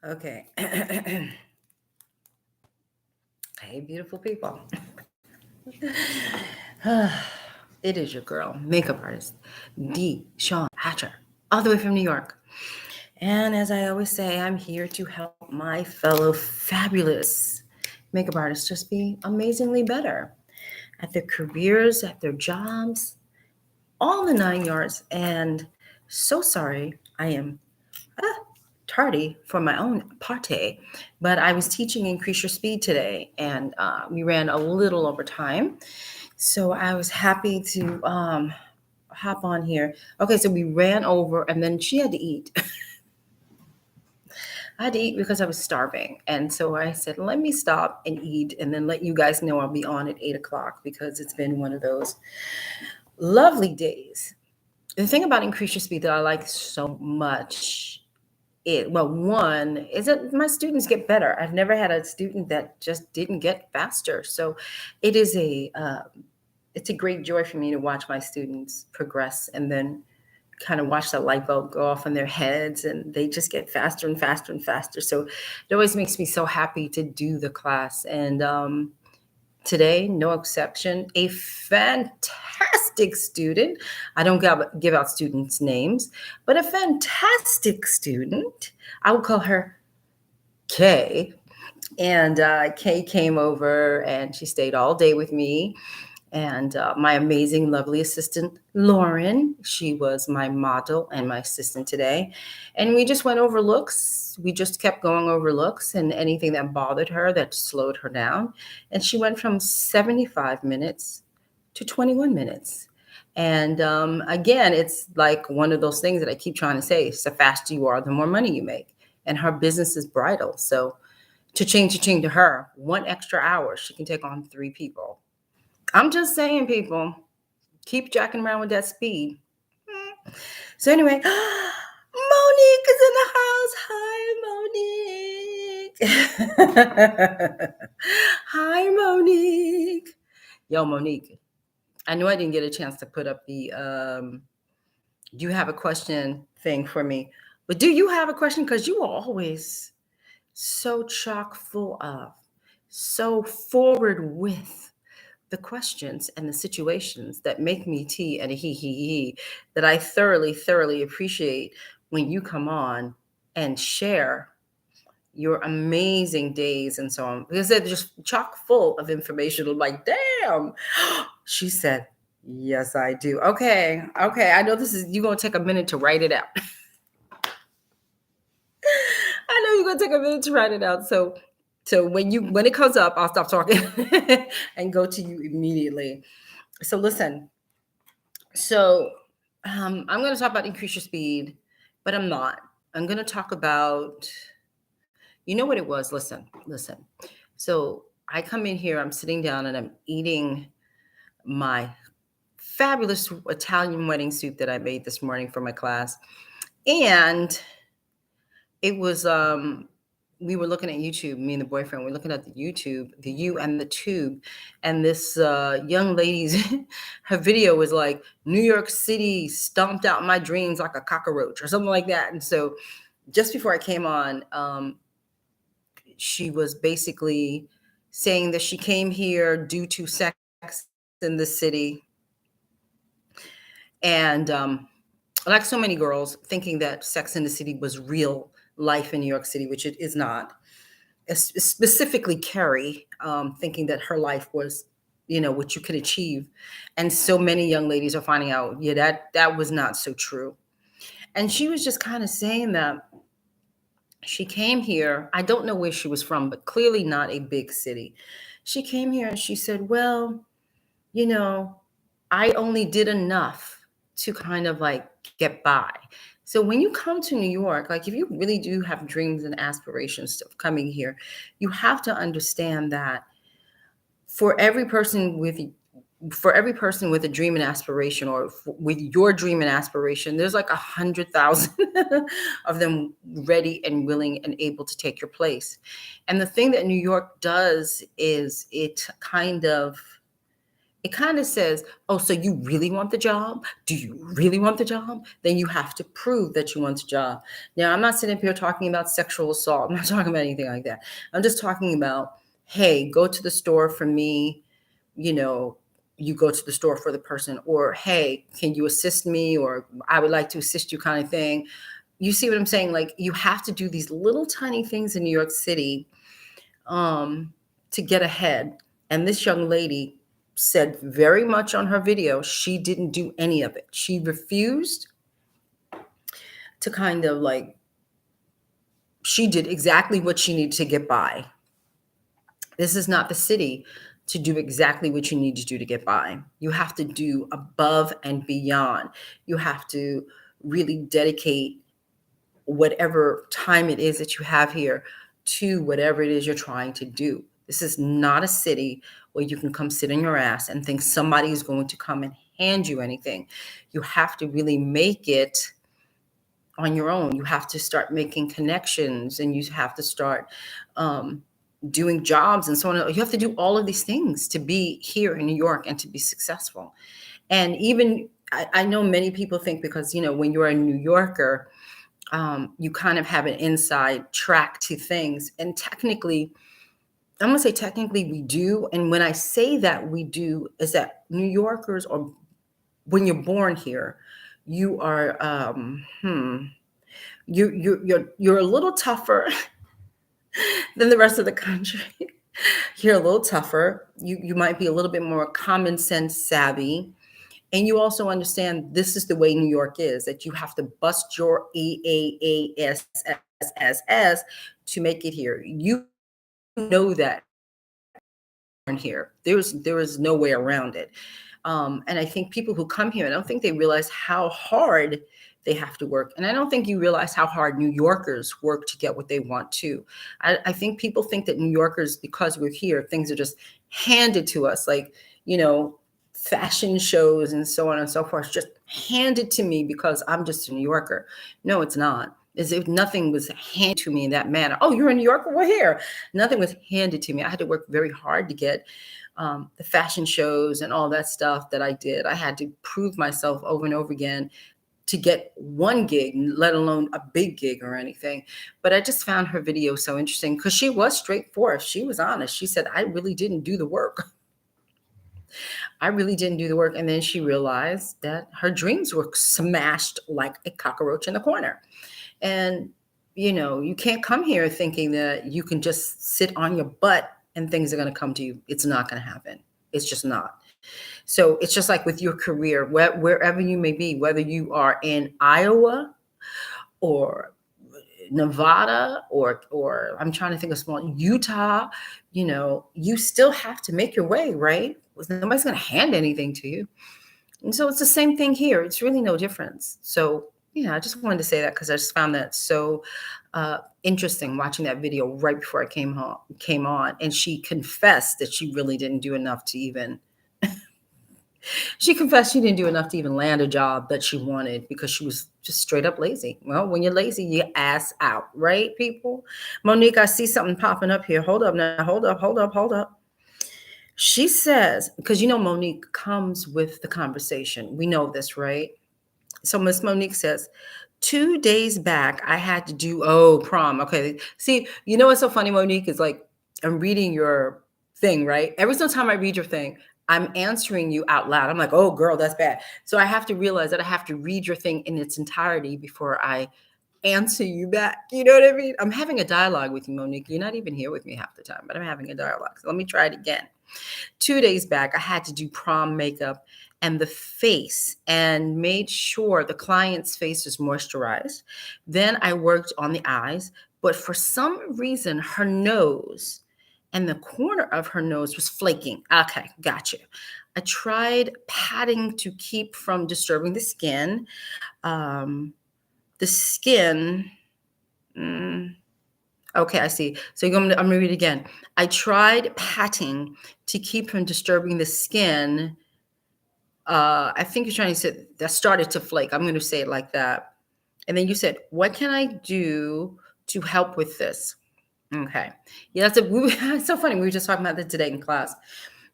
Okay. Hey, beautiful people. It is your girl, makeup artist, DeShawn Hatcher, all the way from New York. And as I always say, I'm here to help my fellow fabulous makeup artists just be amazingly better at their careers, at their jobs, all the 9 yards. And so sorry, I am tardy for my own party, but I was teaching Increase Your Speed today, and we ran a little over time. So I was happy to hop on here. Okay, so we ran over, and then she had to eat. I had to eat because I was starving. And so I said, let me stop and eat and then let you guys know I'll be on at 8 o'clock because it's been one of those lovely days. The thing about Increase Your Speed that I like so much, one is that my students get better. I've never had a student that just didn't get faster. So it is it's a great joy for me to watch my students progress and then kind of watch the light bulb go off in their heads and they just get faster and faster and faster. So it always makes me so happy to do the class. And today, no exception, a fantastic student. I don't give out students' names, but a fantastic student. I would call her Kay. And Kay came over and she stayed all day with me. And my amazing, lovely assistant, Lauren, she was my model and my assistant today. And we just went over looks. We just kept going over looks and anything that bothered her, that slowed her down. And she went from 75 minutes to 21 minutes. And again, it's like one of those things that I keep trying to say, the faster you are, the more money you make. And her business is bridal. So to her, 1 extra hour, she can take on 3 people. I'm just saying, people, keep jacking around with that speed. So anyway, Monique is in the house. Hi, Monique. Hi, Monique. Yo, Monique. I know I didn't get a chance to put up the do you have a question thing for me? But do you have a question? Because you are always so chock full of, so forward with the questions and the situations that make me tea and a he that I thoroughly appreciate when you come on and share your amazing days and so on, because they're just chock full of information. I'm like, damn, she said, yes, I do. Okay. I know you're going to take a minute to write it out. I know you're going to take a minute to write it out. So when it comes up, I'll stop talking and go to you immediately. So listen. So I'm going to talk about Increase Your Speed, but I'm not. I'm going to talk about, you know what it was? Listen. So I come in here, I'm sitting down and I'm eating my fabulous Italian wedding soup that I made this morning for my class. And it was, we were looking at YouTube, me and the boyfriend, we're looking at the YouTube, the U and the Tube. And this young lady's, her video was like, New York City stomped out my dreams like a cockroach or something like that. And so just before I came on, she was basically saying that she came here due to sex in the city. And like so many girls, thinking that Sex in the City was real life in New York City, which it is not. Specifically Carrie, thinking that her life was, what you could achieve. And so many young ladies are finding out, that was not so true. And she was just kind of saying that she came here. I don't know where she was from, but clearly not a big city. She came here and she said, well, I only did enough to kind of like get by. So when you come to New York, like if you really do have dreams and aspirations of coming here, you have to understand that for every person with a dream and aspiration, or with your dream and aspiration, there's like 100,000 of them ready and willing and able to take your place. And the thing that New York does is it it kind of says, oh, so you really want the job? Do you really want the job? Then you have to prove that you want the job. Now, I'm not sitting up here talking about sexual assault. I'm not talking about anything like that. I'm just talking about, hey, go to the store for me. You know, you go to the store for the person, or hey, can you assist me? Or I would like to assist you, kind of thing. You see what I'm saying? Like, you have to do these little tiny things in New York City to get ahead. And this young lady said very much on her video, she didn't do any of it. She refused to kind of like, she did exactly what she needed to get by. This is not the city to do exactly what you need to do to get by. You have to do above and beyond. You have to really dedicate whatever time it is that you have here to whatever it is you're trying to do. This is not a city where you can come sit on your ass and think somebody is going to come and hand you anything. You have to really make it on your own. You have to start making connections, and you have to start doing jobs and so on. You have to do all of these things to be here in New York and to be successful. And even I know many people think, because, you know, when you're a New Yorker, you kind of have an inside track to things. And technically, I'm going to say technically we do. And when I say that we do, is that New Yorkers, or when you're born here, you are, you're a little tougher than the rest of the country. You're a little tougher. You might be a little bit more common sense savvy. And you also understand this is the way New York is, that you have to bust your EAASSS to make it here. You know that here. There is no way around it. And I think people who come here, I don't think they realize how hard they have to work. And I don't think you realize how hard New Yorkers work to get what they want too. I think people think that New Yorkers, because we're here, things are just handed to us, like, you know, fashion shows and so on and so forth, just handed to me because I'm just a New Yorker. No, it's not. As if nothing was handed to me in that manner. Oh, you're a New Yorker? We're here. Nothing was handed to me. I had to work very hard to get the fashion shows and all that stuff that I did. I had to prove myself over and over again to get one gig, let alone a big gig or anything. But I just found her video so interesting because she was straightforward. She was honest. She said, I really didn't do the work. I really didn't do the work. And then she realized that her dreams were smashed like a cockroach in the corner. And, you know, you can't come here thinking that you can just sit on your butt and things are going to come to you. It's not going to happen. It's just not. So it's just like with your career, wherever you may be, whether you are in Iowa or Nevada or I'm trying to think of small Utah, you know, you still have to make your way, right? Nobody's going to hand anything to you. And so it's the same thing here. It's really no difference. So, yeah, I just wanted to say that because I just found that so interesting watching that video right before I came on. And she confessed that she really didn't do enough to even she confessed she didn't do enough to even land a job that she wanted because she was just straight up lazy. Well, when you're lazy, you ass out, right, people? Monique, I see something popping up here. Hold up now. Hold up. She says, because you know Monique comes with the conversation. We know this, right? So Miss Monique says, 2 days back, I had to do, prom. Okay. See, you know what's so funny, Monique, is like, I'm reading your thing, right? Every single time I read your thing, I'm answering you out loud. I'm like, oh, girl, that's bad. So I have to realize that I have to read your thing in its entirety before I answer you back. You know what I mean? I'm having a dialogue with you, Monique. You're not even here with me half the time, but I'm having a dialogue. So let me try it again. 2 days back, I had to do prom makeup and the face and made sure the client's face was moisturized. Then I worked on the eyes, but for some reason, her nose and the corner of her nose was flaking. Okay, gotcha. I tried patting to keep from disturbing the skin. The skin, okay, I see. So I'm going to read it again. I tried patting to keep from disturbing the skin. I think you're trying to say that started to flake. I'm going to say it like that. And then you said, what can I do to help with this? Okay. Yeah, it's so funny. We were just talking about that today in class.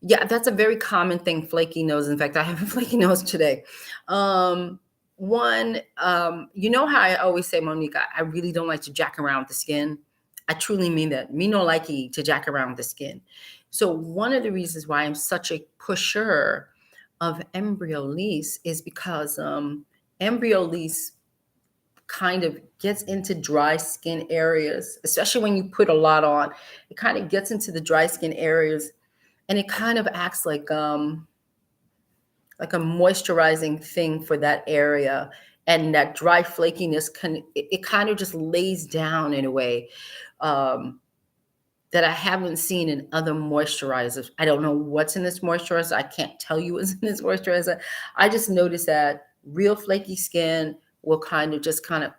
Yeah, that's a very common thing, flaky nose. In fact, I have a flaky nose today. Um, you know how I always say, Monique, I really don't like to jack around with the skin. I truly mean that. Me no likey to jack around with the skin. So one of the reasons why I'm such a pusher of Embryolisse is because Embryolisse kind of gets into dry skin areas, especially when you put a lot on. It kind of gets into the dry skin areas, and it kind of acts like a moisturizing thing for that area. And that dry flakiness it kind of just lays down in a way um, that I haven't seen in other moisturizers. I don't know what's in this moisturizer. I can't tell you what's in this moisturizer. I just noticed that real flaky skin will kind of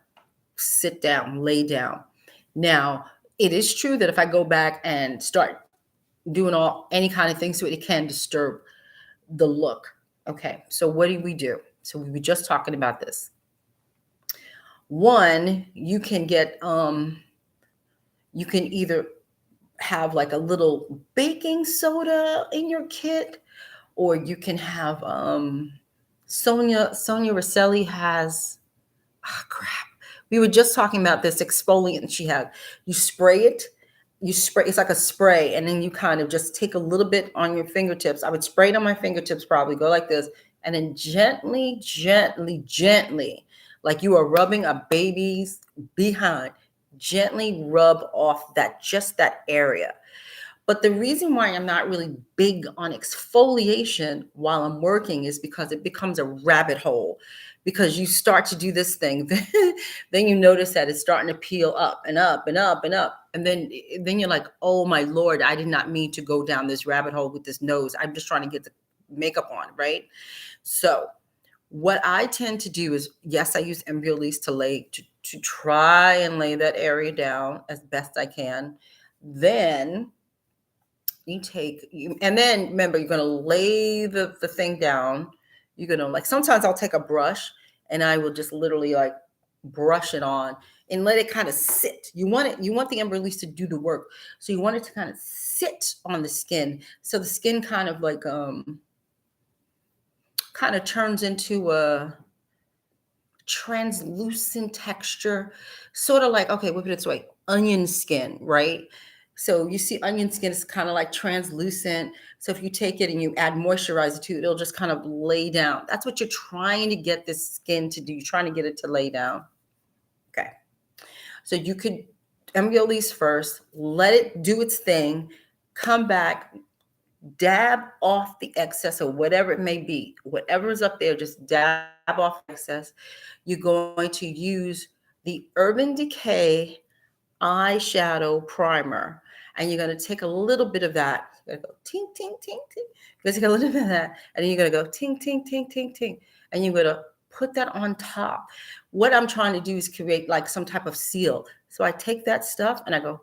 sit down, lay down. Now, it is true that if I go back and start doing any kind of things to it, it can disturb the look. Okay, so what do we do? So we were just talking about this. One, you can either have like a little baking soda in your kit, or you can have Sonia Rosselli has, oh crap. We were just talking about this exfoliant she had. You spray it, it's like a spray, and then you kind of just take a little bit on your fingertips. I would spray it on my fingertips, probably go like this, and then gently, gently, gently, like you are rubbing a baby's behind, gently rub off just that area. But the reason why I'm not really big on exfoliation while I'm working is because it becomes a rabbit hole. Because you start to do this thing, then you notice that it's starting to peel up and up and up and up. And then you're like, oh my Lord, I did not mean to go down this rabbit hole with this nose. I'm just trying to get the makeup on, right? So what I tend to do is, yes, I use Embryolisse to try and lay that area down as best I can. Then and then remember, you're going to lay the thing down. You're going to, like, sometimes I'll take a brush and I will just literally like brush it on and let it kind of sit. You want the Embryolisse to do the work. So you want it to kind of sit on the skin. So the skin kind of like, kind of turns into a translucent texture, sort of like, okay, whip it this way, onion skin, right? So you see onion skin is kind of like translucent. So if you take it and you add moisturizer to it, it'll just kind of lay down. That's what you're trying to get this skin to do. You're trying to get it to lay down. Okay. So you could Embryolisse first, let it do its thing, come back, dab off the excess or whatever it may be. Whatever is up there, just dab off excess. You're going to use the Urban Decay eyeshadow primer, and you're going to take a little bit of that. You're going to go ting, ting, ting, ting. You're going to take a little bit of that, and then you're going to go ting, ting, ting, ting, ting, and you're going to put that on top. What I'm trying to do is create like some type of seal. So I take that stuff and I go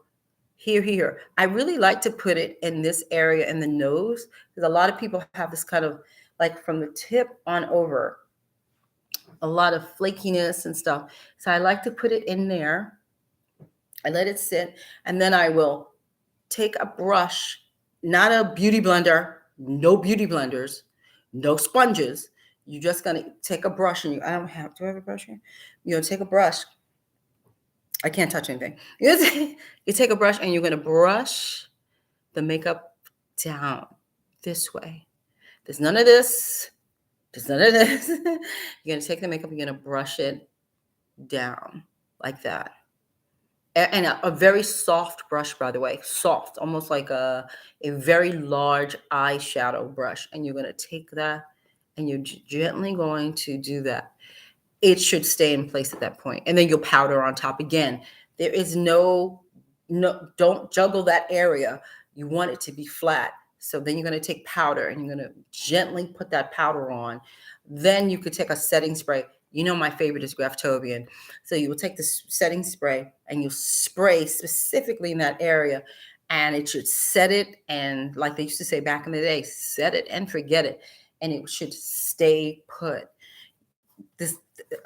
here, here. I really like to put it in this area in the nose, because a lot of people have this kind of like from the tip on over, a lot of flakiness and stuff. So I like to put it in there. I let it sit, and then I will take a brush, not a beauty blender, no beauty blenders, no sponges. You're just gonna take a brush, and do I have a brush here? You're gonna take a brush. I can't touch anything. You take a brush and you're gonna brush the makeup down this way. There's none of this. There's none of this. You're gonna take the makeup, you're gonna brush it down like that. And a very soft brush, by the way, soft, almost like a very large eyeshadow brush. And you're going to take that and you're gently going to do that. It should stay in place at that point. And then you'll powder on top again. There is no, don't juggle that area. You want it to be flat. So then you're going to take powder and you're going to gently put that powder on. Then you could take a setting spray. You know, my favorite is Graftobian. So you will take the setting spray and you spray specifically in that area, and it should set it. And like they used to say back in the day, set it and forget it. And it should stay put.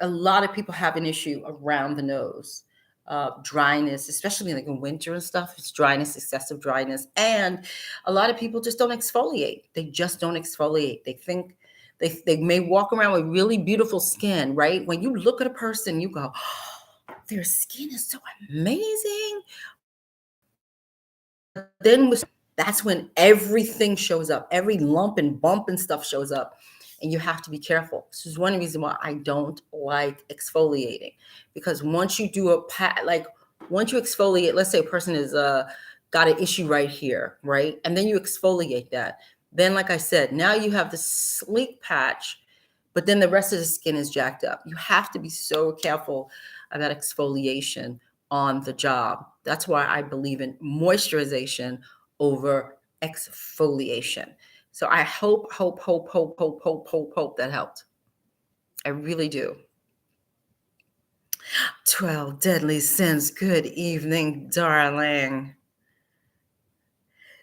A lot of people have an issue around the nose. dryness, especially like in winter and stuff. It's dryness, excessive dryness. And a lot of people just don't exfoliate. They just don't exfoliate. They think they may walk around with really beautiful skin, right? When you look at a person, you go, oh, their skin is so amazing. Then that's when everything shows up, every lump and bump and stuff shows up, and you have to be careful. This is one reason why I don't like exfoliating, because once you do once you exfoliate, let's say a person is got an issue right here, right, and then you exfoliate that, then like I said, now you have the sleek patch, but then the rest of the skin is jacked up. You have to be so careful about exfoliation on the job. That's why I believe in moisturization over exfoliation. So I hope that helped. I really do. 12 deadly sins. Good evening, darling.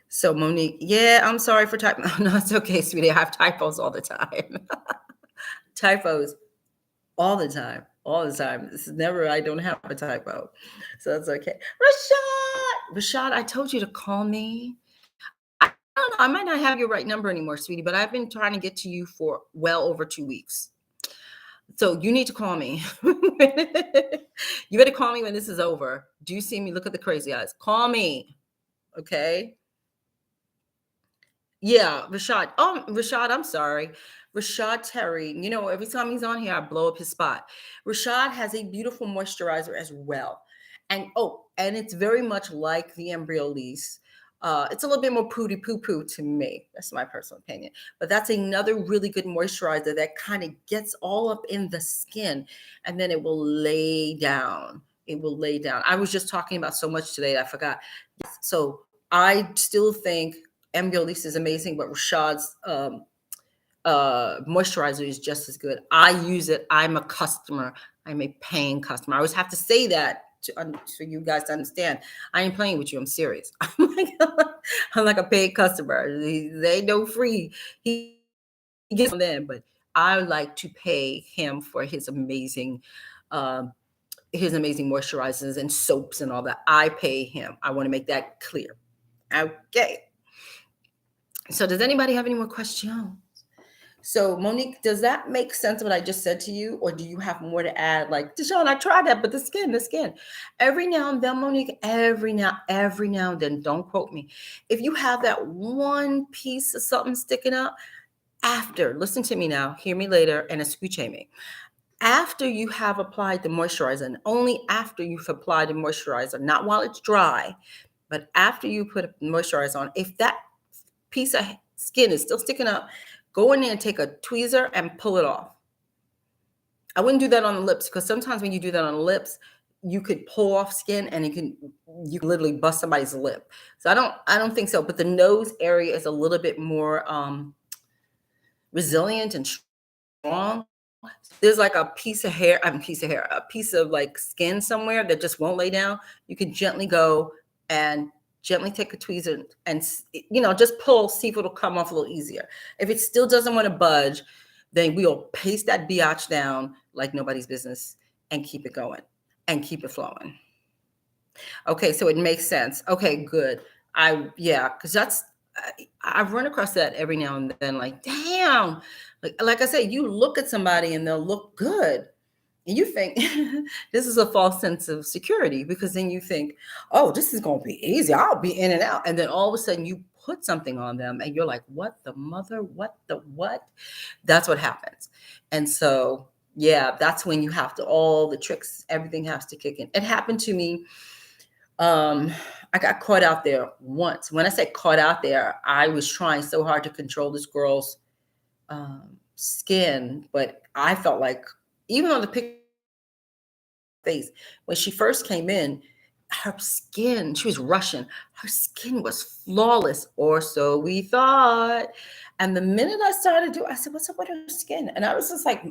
So Monique, yeah, I'm sorry for typing. No, it's okay, sweetie. I have typos all the time. Typos all the time. All the time. This is never, I don't have a typo. So that's okay. Rashad, I told you to call me. I don't know. I might not have your right number anymore, sweetie, but I've been trying to get to you for well over 2 weeks. So you need to call me. You better call me when this is over. Do you see me? Look at the crazy eyes. Call me. Okay. Yeah, Rashad. Rashad, I'm sorry. Rashad Terry. You know, every time he's on here, I blow up his spot. Rashad has a beautiful moisturizer as well. And and it's very much like the Embryolisse. It's a little bit more pooty poo to me. That's my personal opinion. But that's another really good moisturizer that kind of gets all up in the skin, and then it will lay down. It will lay down. I was just talking about so much today, I forgot. So I still think Embryolisse is amazing, but Rashad's moisturizer is just as good. I use it. I'm a customer. I'm a paying customer. I always have to say that for you guys to understand. I ain't playing with you. I'm serious. I'm like a paid customer. They know free. He gets on them, but I like to pay him for his amazing moisturizers and soaps and all that. I pay him. I want to make that clear. Okay. So does anybody have any more questions? So Monique, does that make sense what I just said to you? Or do you have more to add? Like, DeShawn, I tried that, but the skin. Every now and then, Monique, every now and then, don't quote me. If you have that one piece of something sticking up, listen to me now, hear me later, and scooch me. After you have applied the moisturizer, and only after you've applied the moisturizer, not while it's dry, but after you put moisturizer on, if that piece of skin is still sticking up, go in there and take a tweezer and pull it off. I wouldn't do that on the lips, because sometimes when you do that on the lips, you could pull off skin and you can literally bust somebody's lip. So I don't think so. But the nose area is a little bit more resilient and strong. There's like a piece of like skin somewhere that just won't lay down. You can gently go and gently take a tweezer and, just pull, see if it'll come off a little easier. If it still doesn't want to budge, then we'll paste that biatch down like nobody's business and keep it going and keep it flowing. Okay, so it makes sense. Okay, good. Because I've run across that every now and then, like, damn, like I said, you look at somebody and they'll look good. And you think this is a false sense of security, because then you think, oh, this is going to be easy. I'll be in and out. And then all of a sudden you put something on them and you're like, what the mother, what the what? That's what happens. And so, yeah, that's when you have to, all the tricks, everything has to kick in. It happened to me. I got caught out there once. When I say caught out there, I was trying so hard to control this girl's skin, but I felt like, even on the picture face, when she first came in, her skin, she was Russian, her skin was flawless, or so we thought. And the minute I started I said, what's up with her skin? And I was just like,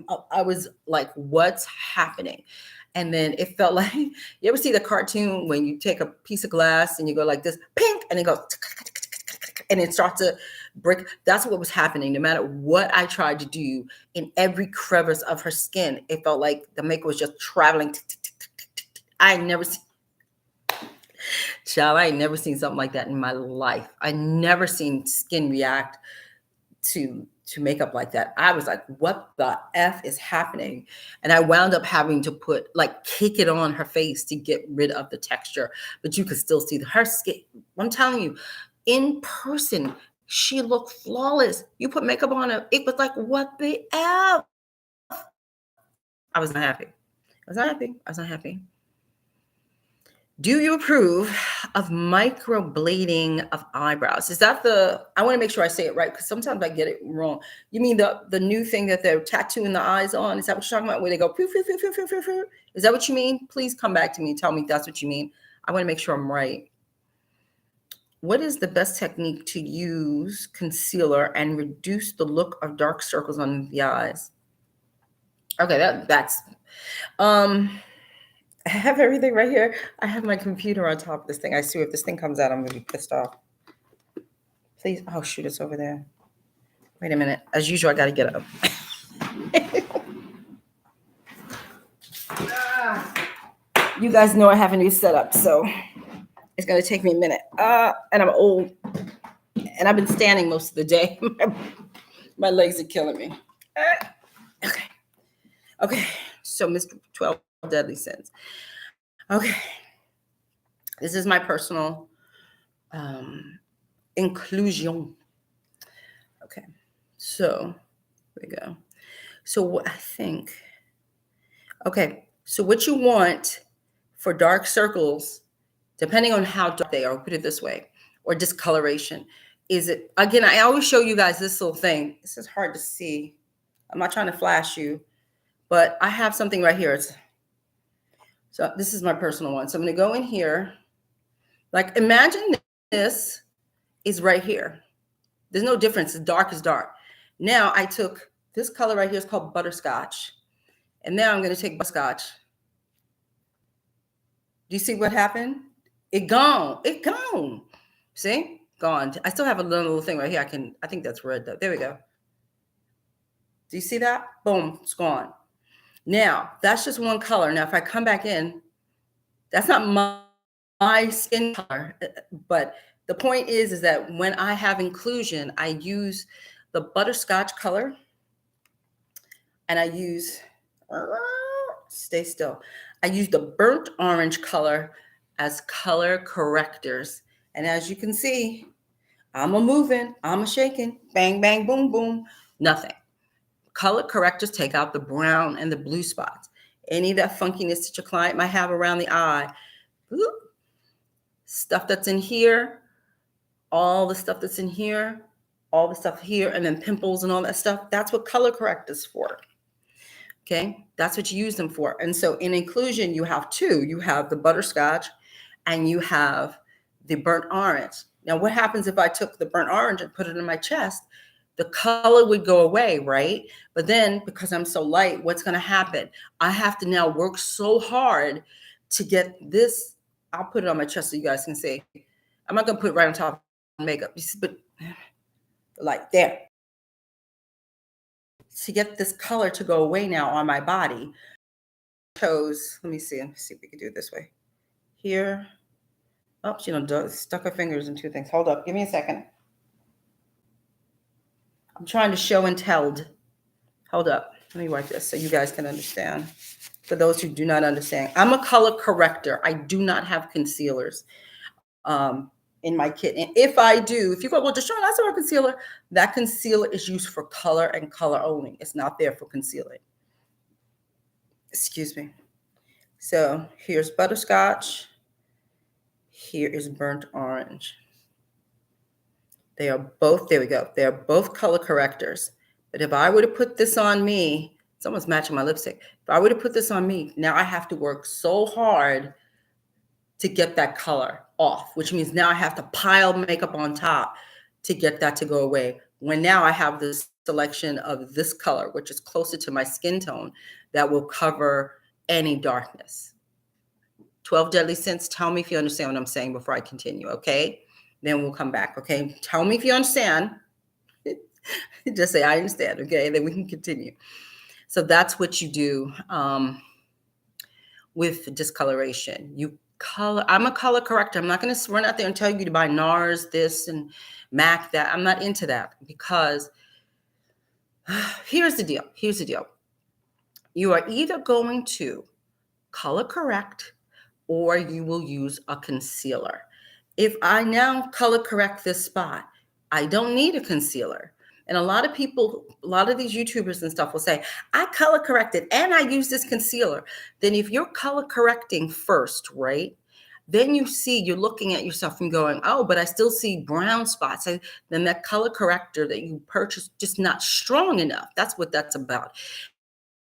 what's happening? And then it felt like, you ever see the cartoon when you take a piece of glass and you go like this, pink, and it goes, and it starts to break? That's what was happening. No matter what I tried to do, in every crevice of her skin, it felt like the makeup was just traveling. I ain't never seen, child, I ain't never seen something like that in my life. I never seen skin react to makeup like that. I was like, what the F is happening? And I wound up having to put, like, kick it on her face to get rid of the texture, but you could still see her skin. I'm telling you, in person, she looked flawless. You put makeup on her, it was like, what the F? I was not happy. I was not happy. I was not happy. Do you approve of microblading of eyebrows? Is that the, I want to make sure I say it right, because sometimes I get it wrong. You mean the new thing that they're tattooing the eyes on? Is that what you're talking about? Where they go, poof, poof, poof, poof, poof, poof, poof? Is that what you mean? Please come back to me and tell me if that's what you mean. I want to make sure I'm right. What is the best technique to use concealer and reduce the look of dark circles on the eyes? Okay, that's I have everything right here. I have my computer on top of this thing. I swear if this thing comes out, I'm gonna be pissed off. Please, oh shoot, it's over there. Wait a minute. As usual, I gotta get up. You guys know I have a new setup, so it's gonna take me a minute. And I'm old, and I've been standing most of the day. My legs are killing me. Okay. So Mr. 12 Deadly Sins. Okay. This is my personal inclusion. Okay. So here we go. So what I think. Okay. So what you want for dark circles, depending on how dark they are, put it this way, or discoloration, is it, again, I always show you guys this little thing. This is hard to see. I'm not trying to flash you, but I have something right here. So this is my personal one. So I'm going to go in here. Like, imagine this is right here. There's no difference. Dark is dark. Now I took this color right here. It's called butterscotch. And now I'm going to take butterscotch. Do you see what happened? It gone. It gone. See? Gone. I still have a little thing right here. I think that's red though. There we go. Do you see that? Boom. It's gone. Now, that's just one color. Now, if I come back in, that's not my skin color. But the point is that when I have inclusion, I use the butterscotch color. And I use, stay still. I use the burnt orange color as color correctors. And as you can see, I'm a moving, I'm a shaking, bang, bang, boom, boom, nothing. Color correctors take out the brown and the blue spots. Any of that funkiness that your client might have around the eye, whoop, stuff that's in here, all the stuff that's in here, all the stuff here, and then pimples and all that stuff, that's what color correctors for. Okay, that's what you use them for. And so in inclusion, you have two. You have the butterscotch and you have the burnt orange. Now, what happens if I took the burnt orange and put it in my chest? The color would go away, right? But then because I'm so light, what's going to happen? I have to now work so hard to get this. I'll put it on my chest so you guys can see. I'm not going to put it right on top of makeup, but like there. To get this color to go away now on my body, chose, let me see if we can do it this way. Here. Oh, she stuck her fingers in two things. Hold up. Give me a second. I'm trying to show and tell. Hold up. Let me wipe this so you guys can understand. For those who do not understand, I'm a color corrector. I do not have concealers in my kit. And if I do, if you go, well, DeShawn, that's our concealer. That concealer is used for color and color only. It's not there for concealing. Excuse me. So here's butterscotch. Here is burnt orange. They are both, there we go. They are both color correctors. But if I were to put this on me, it's almost matching my lipstick. If I were to put this on me, now I have to work so hard to get that color off, which means now I have to pile makeup on top to get that to go away. When now I have this selection of this color, which is closer to my skin tone, that will cover any darkness. 12 Deadly Sins, tell me if you understand what I'm saying before I continue, okay? Then we'll come back, okay? Tell me if you understand. Just say, I understand, okay? Then we can continue. So that's what you do with discoloration. I'm a color corrector. I'm not going to run out there and tell you to buy NARS this and MAC that. I'm not into that, because here's the deal. You are either going to color correct or you will use a concealer. If I now color correct this spot, I don't need a concealer. And a lot of people, a lot of these YouTubers and stuff will say, I color corrected and I use this concealer. Then if you're color correcting first, right? Then you're looking at yourself and going, oh, but I still see brown spots. And then that color corrector that you purchased just not strong enough. That's what that's about.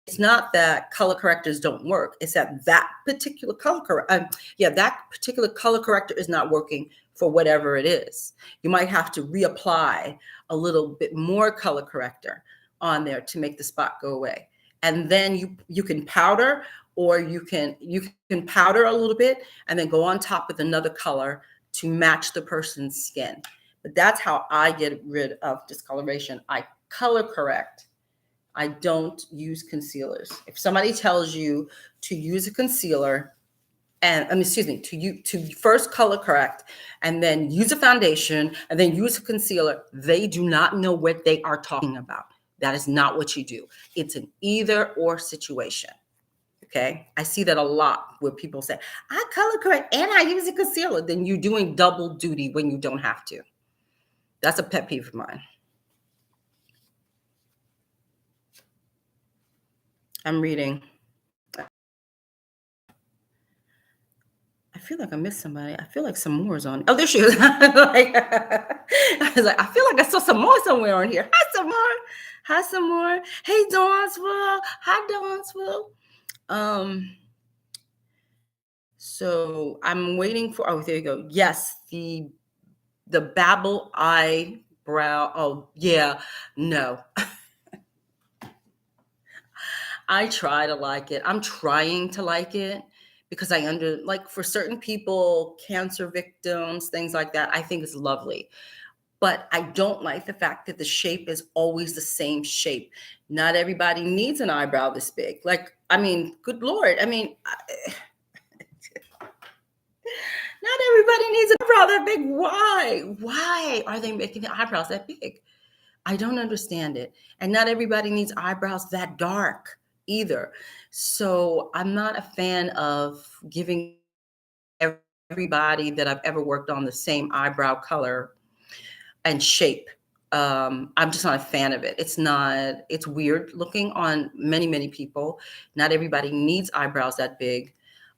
It's not that color correctors don't work. It's that particular that particular color corrector is not working for whatever it is. You might have to reapply a little bit more color corrector on there to make the spot go away. And then you can powder, or you can powder a little bit and then go on top with another color to match the person's skin. But that's how I get rid of discoloration. I color correct. I don't use concealers. If somebody tells you to use a concealer to first color correct and then use a foundation and then use a concealer, they do not know what they are talking about. That is not what you do. It's an either or situation. Okay. I see that a lot where people say, I color correct and I use a concealer. Then you're doing double duty when you don't have to. That's a pet peeve of mine. I'm reading. I feel like I missed somebody. I feel like some more is on. Oh, there she is. I was like, I feel like I saw some more somewhere on here. Hi, some more. Hi, some more. Hey, Dawnsville. Hi, Dawnsville. So I'm waiting for. Oh, there you go. Yes, the Babble eyebrow. Oh, yeah. No. I try to like it. I'm trying to like it because for certain people, cancer victims, things like that, I think it's lovely. But I don't like the fact that the shape is always the same shape. Not everybody needs an eyebrow this big. Good Lord. Not everybody needs an eyebrow that big. Why? Why are they making the eyebrows that big? I don't understand it. And not everybody needs eyebrows that dark either. So I'm not a fan of giving everybody that I've ever worked on the same eyebrow color and shape. I'm just not a fan of it. It's weird looking on many, many people. Not everybody needs eyebrows that big.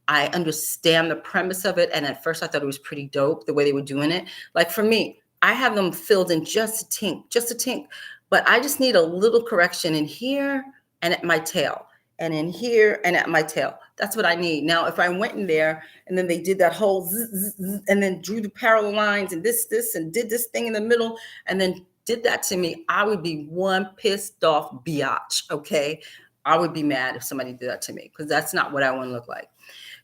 I understand the premise of it. And at first I thought it was pretty dope the way they were doing it. Like for me, I have them filled in just a tink, but I just need a little correction in here and at my tail, and in here and at my tail. That's what I need. Now, if I went in there and then they did that whole zzz, and then drew the parallel lines and this, and did this thing in the middle and then did that to me, I would be one pissed off biatch, okay? I would be mad if somebody did that to me because that's not what I want to look like.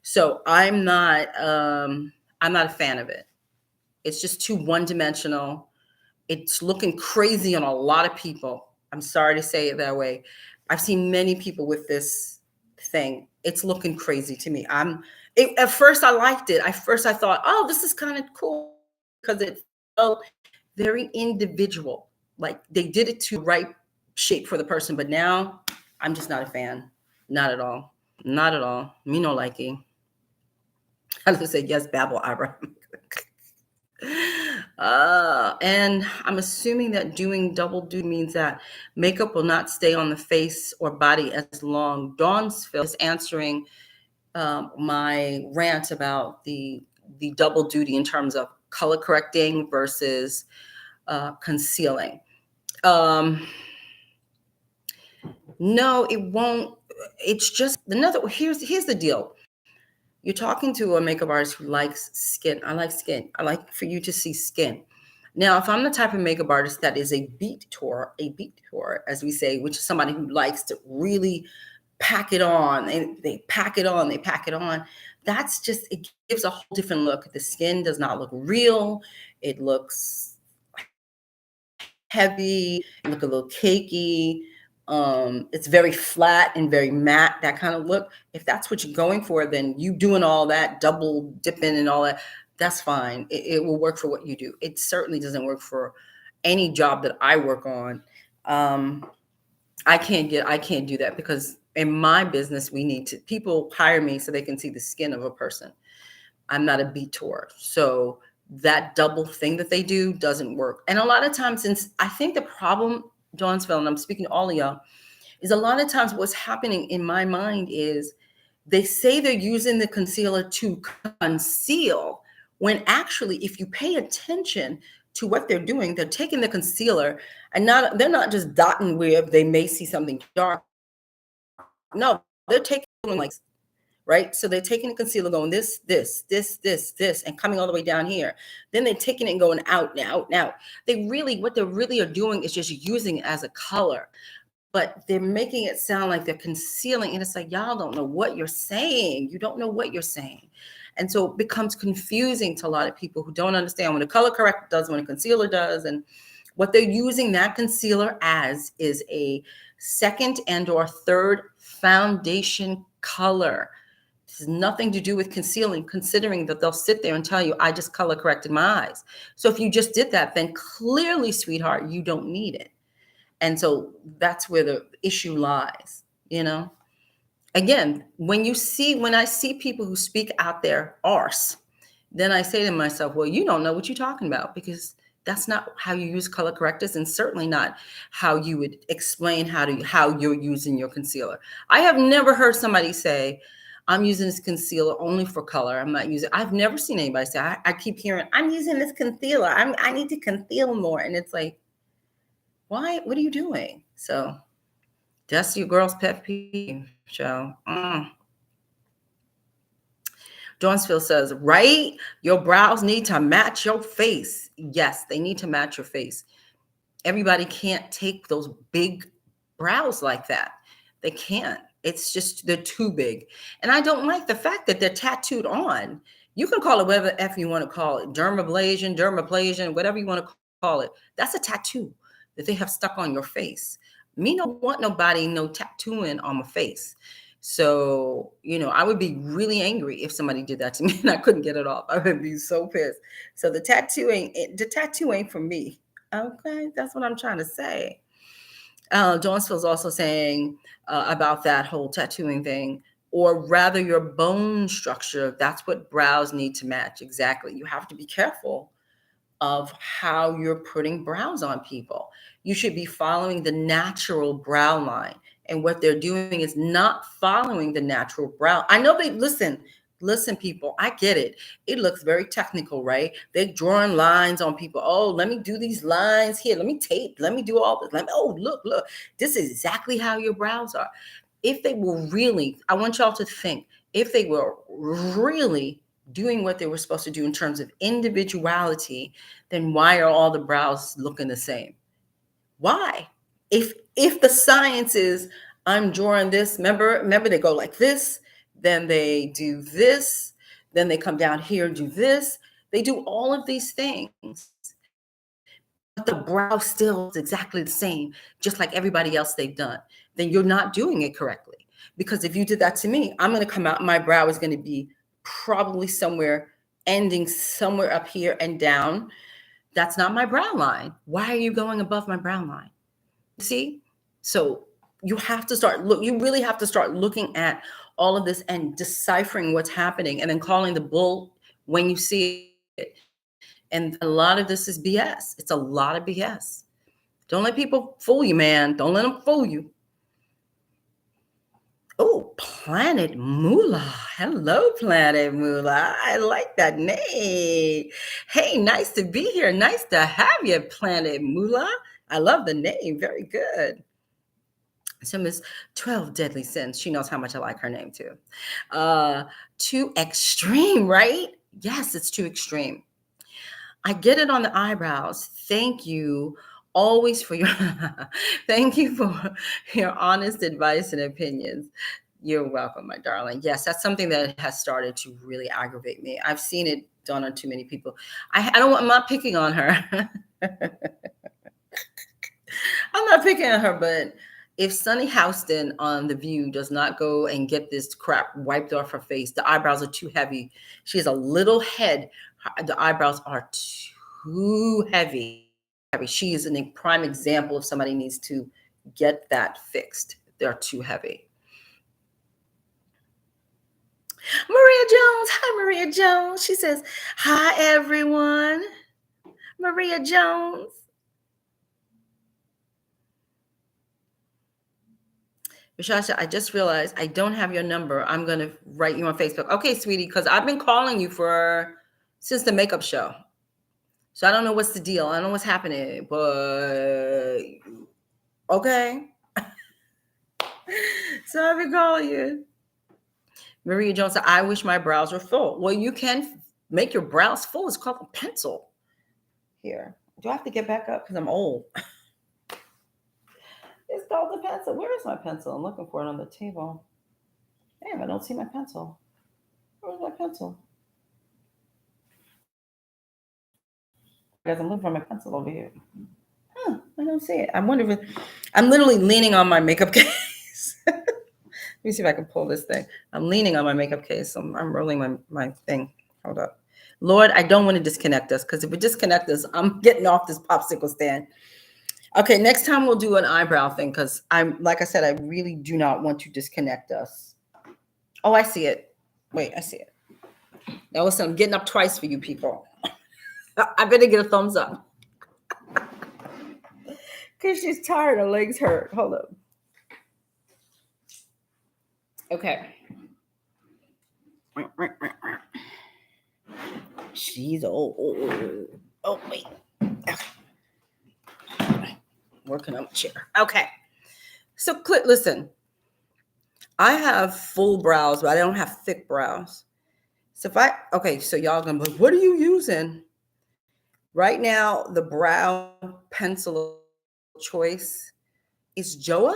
So I'm not a fan of it. It's just too one-dimensional. It's looking crazy on a lot of people. I'm sorry to say it that way. I've seen many people with this thing. It's looking crazy to me. At first I liked it. At first I thought, oh, this is kind of cool because it felt very individual. Like they did it to the right shape for the person. But now I'm just not a fan. Not at all. Not at all. Me no liking. I was going to say, yes, Babble eyebrow. And I'm assuming that doing double duty means that makeup will not stay on the face or body as long. Dawnsville is answering my rant about the double duty in terms of color correcting versus concealing. No, it won't. It's just here's the deal. You're talking to a makeup artist who likes skin. I like skin. I like for you to see skin. Now, if I'm the type of makeup artist that is a beat tour, as we say, which is somebody who likes to really pack it on, and they pack it on, that's just, it gives a whole different look. The skin does not look real. It looks heavy, it looks a little cakey. It's very flat and very matte, that kind of look. If that's what you're going for, then you doing all that double dipping and all that, that's fine. It will work for what you do. It certainly doesn't work for any job that I work on. I can't do that, because in my business, people hire me so they can see the skin of a person. I'm not a beat tour. So that double thing that they do doesn't work. And a lot of times, since I think the problem, Johnsville, and I'm speaking to all of y'all, is a lot of times what's happening in my mind is they say they're using the concealer to conceal, when actually, if you pay attention to what they're doing, they're taking the concealer and they're not just dotting where they may see something dark. No, they're taking like, right? So they're taking the concealer, going this, and coming all the way down here. Then they're taking it and going out and out and out. What they really are doing is just using it as a color, but they're making it sound like they're concealing. And it's like, y'all don't know what you're saying. You don't know what you're saying. And so it becomes confusing to a lot of people who don't understand what a color corrector does, what a concealer does. And what they're using that concealer as is a second and or third foundation color. This has nothing to do with concealing, considering that they'll sit there and tell you, I just color corrected my eyes. So if you just did that, then clearly, sweetheart, you don't need it. And so that's where the issue lies, Again, when I see people who speak out their arse, then I say to myself, well, you don't know what you're talking about, because that's not how you use color correctors, and certainly not how you would explain how you're using your concealer. I have never heard somebody say, I'm using this concealer only for color. I've never seen anybody say, I keep hearing, I'm using this concealer. I need to conceal more. And it's like, why? What are you doing? So that's your girl's pet peeve, show. Jonesville says, right? Your brows need to match your face. Yes, they need to match your face. Everybody can't take those big brows like that. They can't. It's just, they're too big. And I don't like the fact that they're tattooed on. You can call it whatever F you want to call it, dermaplasion, whatever you want to call it. That's a tattoo that they have stuck on your face. Me don't want nobody no tattooing on my face. So, I would be really angry if somebody did that to me and I couldn't get it off. I would be so pissed. So the tattoo ain't for me. Okay, that's what I'm trying to say. Jonesville's also saying about that whole tattooing thing, or rather your bone structure. That's what brows need to match. Exactly. You have to be careful of how you're putting brows on people. You should be following the natural brow line. And what they're doing is not following the natural brow. I know listen, people, I get it. It looks very technical, right? They're drawing lines on people. Oh, let me do these lines here. Let me tape. Let me do all this. Look. This is exactly how your brows are. If they were really, I want y'all to think, if they were really doing what they were supposed to do in terms of individuality, then why are all the brows looking the same? Why? If the science is, I'm drawing this, remember they go like this, then they do this, then they come down here and do this. They do all of these things, but the brow still is exactly the same, just like everybody else they've done. Then you're not doing it correctly. Because if you did that to me, I'm going to come out, my brow is going to be probably ending somewhere up here and down. That's not my brow line. Why are you going above my brow line? See? So you really have to start looking at all of this and deciphering what's happening, and then calling the bull when you see it. And a lot of this is BS. It's a lot of BS. Don't let people fool you, man. Don't let them fool you. Oh, Planet Moolah. Hello, Planet Moolah. I like that name. Hey, nice to be here. Nice to have you, Planet Moolah. I love the name. Very good. So Miss 12 Deadly Sins. She knows how much I like her name too. Too extreme, right? Yes, it's too extreme. I get it on the eyebrows. Thank you always for your thank you for your honest advice and opinions. You're welcome, my darling. Yes, that's something that has started to really aggravate me. I've seen it done on too many people. I'm not picking on her. I'm not picking on her, but if Sunny Houston on The View does not go and get this crap wiped off her face, the eyebrows are too heavy. She has a little head. The eyebrows are too heavy. She is a prime example of somebody needs to get that fixed. They're too heavy. Maria Jones. Hi, Maria Jones. She says, hi, everyone. Maria Jones. Mishasha, I just realized I don't have your number. I'm going to write you on Facebook. Okay, sweetie, because I've been calling you since the makeup show. So I don't know what's the deal. I don't know what's happening, but okay. So I've been calling you. Maria Jones said, I wish my brows were full. Well, you can make your brows full. It's called a pencil. Here. Do I have to get back up because I'm old? It's called the pencil. Where is my pencil? I'm looking for it on the table. Damn, I don't see my pencil. Where's my pencil? Guys, I'm looking for my pencil over here. I don't see it. I wonder if I'm literally leaning on my makeup case. Let me see if I can pull this thing. I'm leaning on my makeup case. So I'm rolling my thing. Hold up. Lord, I don't want to disconnect us because if we disconnect us, I'm getting off this popsicle stand. Okay, next time we'll do an eyebrow thing because like I said, I really do not want to disconnect us. Oh, I see it. Wait, I see it. Now listen, I'm getting up twice for you people. I better get a thumbs up. Because she's tired, her legs hurt. Hold up. Okay. She's old. Oh, wait. Okay. Working on the chair. Okay. So, listen. I have full brows, but I don't have thick brows. So so y'all gonna be like, what are you using? Right now, the brow pencil choice is Joa.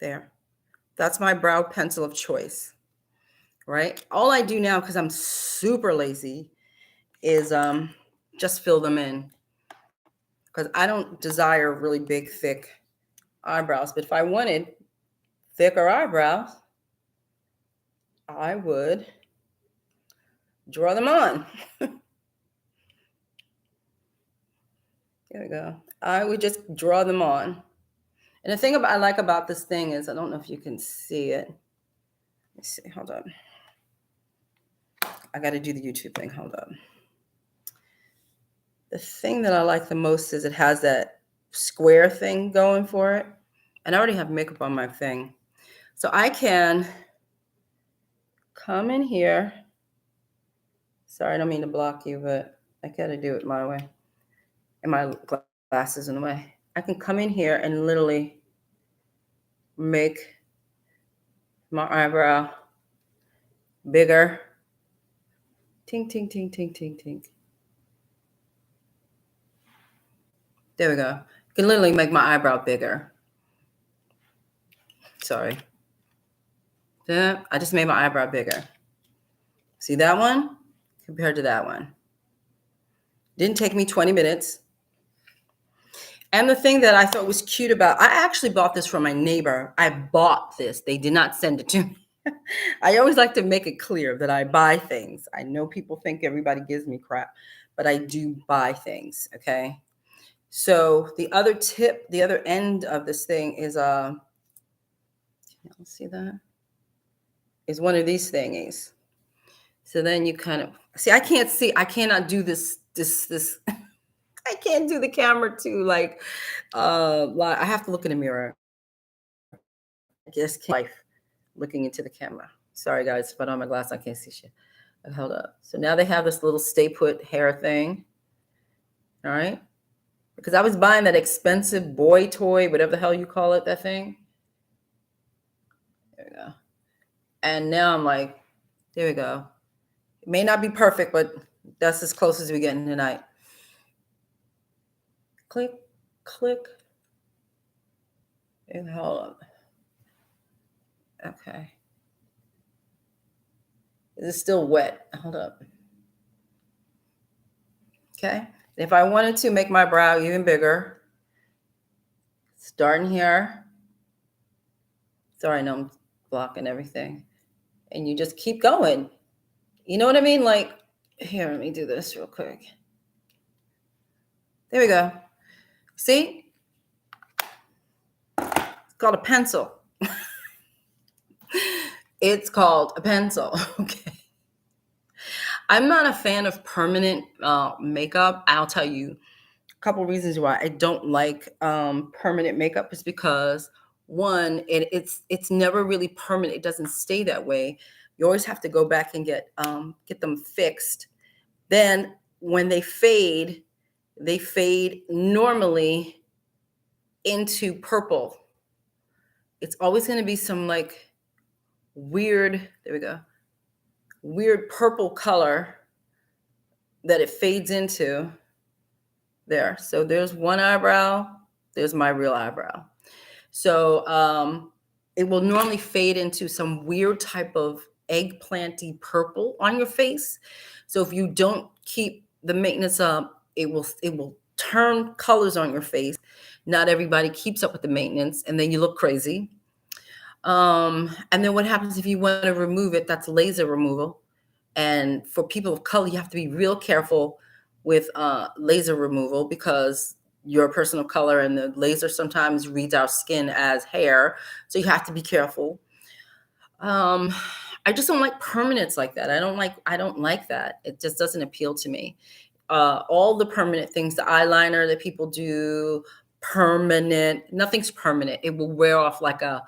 There. That's my brow pencil of choice. Right? All I do now, because I'm super lazy, is just fill them in. Because I don't desire really big, thick eyebrows. But if I wanted thicker eyebrows, I would draw them on. There we go. I would just draw them on. And the thing I like about this thing is, I don't know if you can see it. Let me see. Hold on. I got to do the YouTube thing. Hold on. The thing that I like the most is it has that square thing going for it. And I already have makeup on my thing. So I can come in here. Sorry, I don't mean to block you, but I got to do it my way. And my glasses in the way. I can come in here and literally make my eyebrow bigger. Tink, tink, tink, tink, tink, tink. There we go. You can literally make my eyebrow bigger. Sorry. I just made my eyebrow bigger. See that one compared to that one. Didn't take me 20 minutes. And the thing that I thought was cute about, I actually bought this from my neighbor. I bought this. They did not send it to me. I always like to make it clear that I buy things. I know people think everybody gives me crap, but I do buy things, okay? So the other tip, the other end of this thing is, let's see that? Is one of these thingies. So then you kind of, see, I cannot do this, I can't do the camera too, like, I have to look in the mirror. I just can't looking into the camera. Sorry guys, if I don't have my glass, I can't see shit. Hold up. So now they have this little stay put hair thing. All right. Because I was buying that expensive boy toy, whatever the hell you call it, that thing. There we go. And now I'm like, there we go. It may not be perfect, but that's as close as we're getting tonight. Click, click. And hold up. Okay. Is it still wet? Hold up. Okay. If I wanted to make my brow even bigger, Starting here. Sorry, I know I'm blocking everything. And you just keep going. You know what I mean? Like, here, let me do this real quick. There we go. See? It's called a pencil. It's called a pencil. Okay. I'm not a fan of permanent makeup. I'll tell you a couple reasons why I don't like permanent makeup is because one, it's never really permanent. It doesn't stay that way. You always have to go back and get them fixed. Then when they fade normally into purple. It's always going to be some like weird, there we go, weird purple color that it fades into there. So there's one eyebrow, there's my real eyebrow. So it will normally fade into some weird type of eggplanty purple on your face. So if you don't keep the maintenance up, it will turn colors on your face. Not everybody keeps up with the maintenance, and then you look crazy. And then what happens if you want to remove it? That's laser removal. And for people of color, you have to be real careful with laser removal because you're a person of color and the laser sometimes reads our skin as hair. So you have to be careful. I just don't like permanents like that. I don't like that. It just doesn't appeal to me. All the permanent things, the eyeliner that people do, permanent, nothing's permanent. It will wear off like a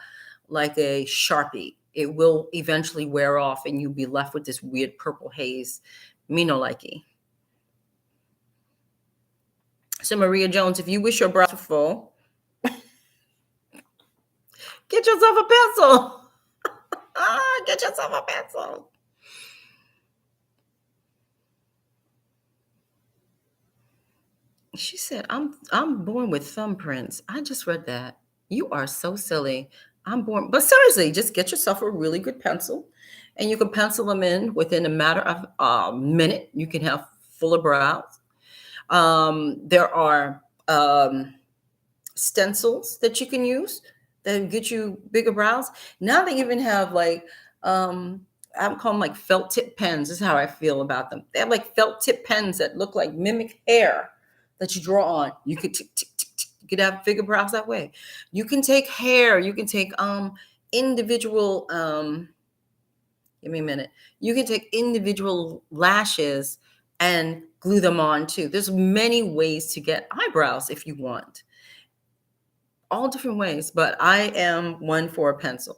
Sharpie. It will eventually wear off and you'll be left with this weird purple haze. Me no likey. So Maria Jones, if you wish your brows were full, get yourself a pencil. Get yourself a pencil. She said, I'm born with thumbprints. I just read that. You are so silly. I'm born, but seriously, just get yourself a really good pencil and you can pencil them in within a matter of a minute. You can have fuller brows. There are stencils that you can use that get you bigger brows. Now they even have like, I'm calling them like felt tip pens. This is how I feel about them. They have like felt tip pens that look like mimic hair that you draw on. You could tick, tick, tick, tick. You could have bigger brows that way. You can take hair. You can take individual. Give me a minute. You can take individual lashes and glue them on too. There's many ways to get eyebrows if you want. All different ways, but I am one for a pencil.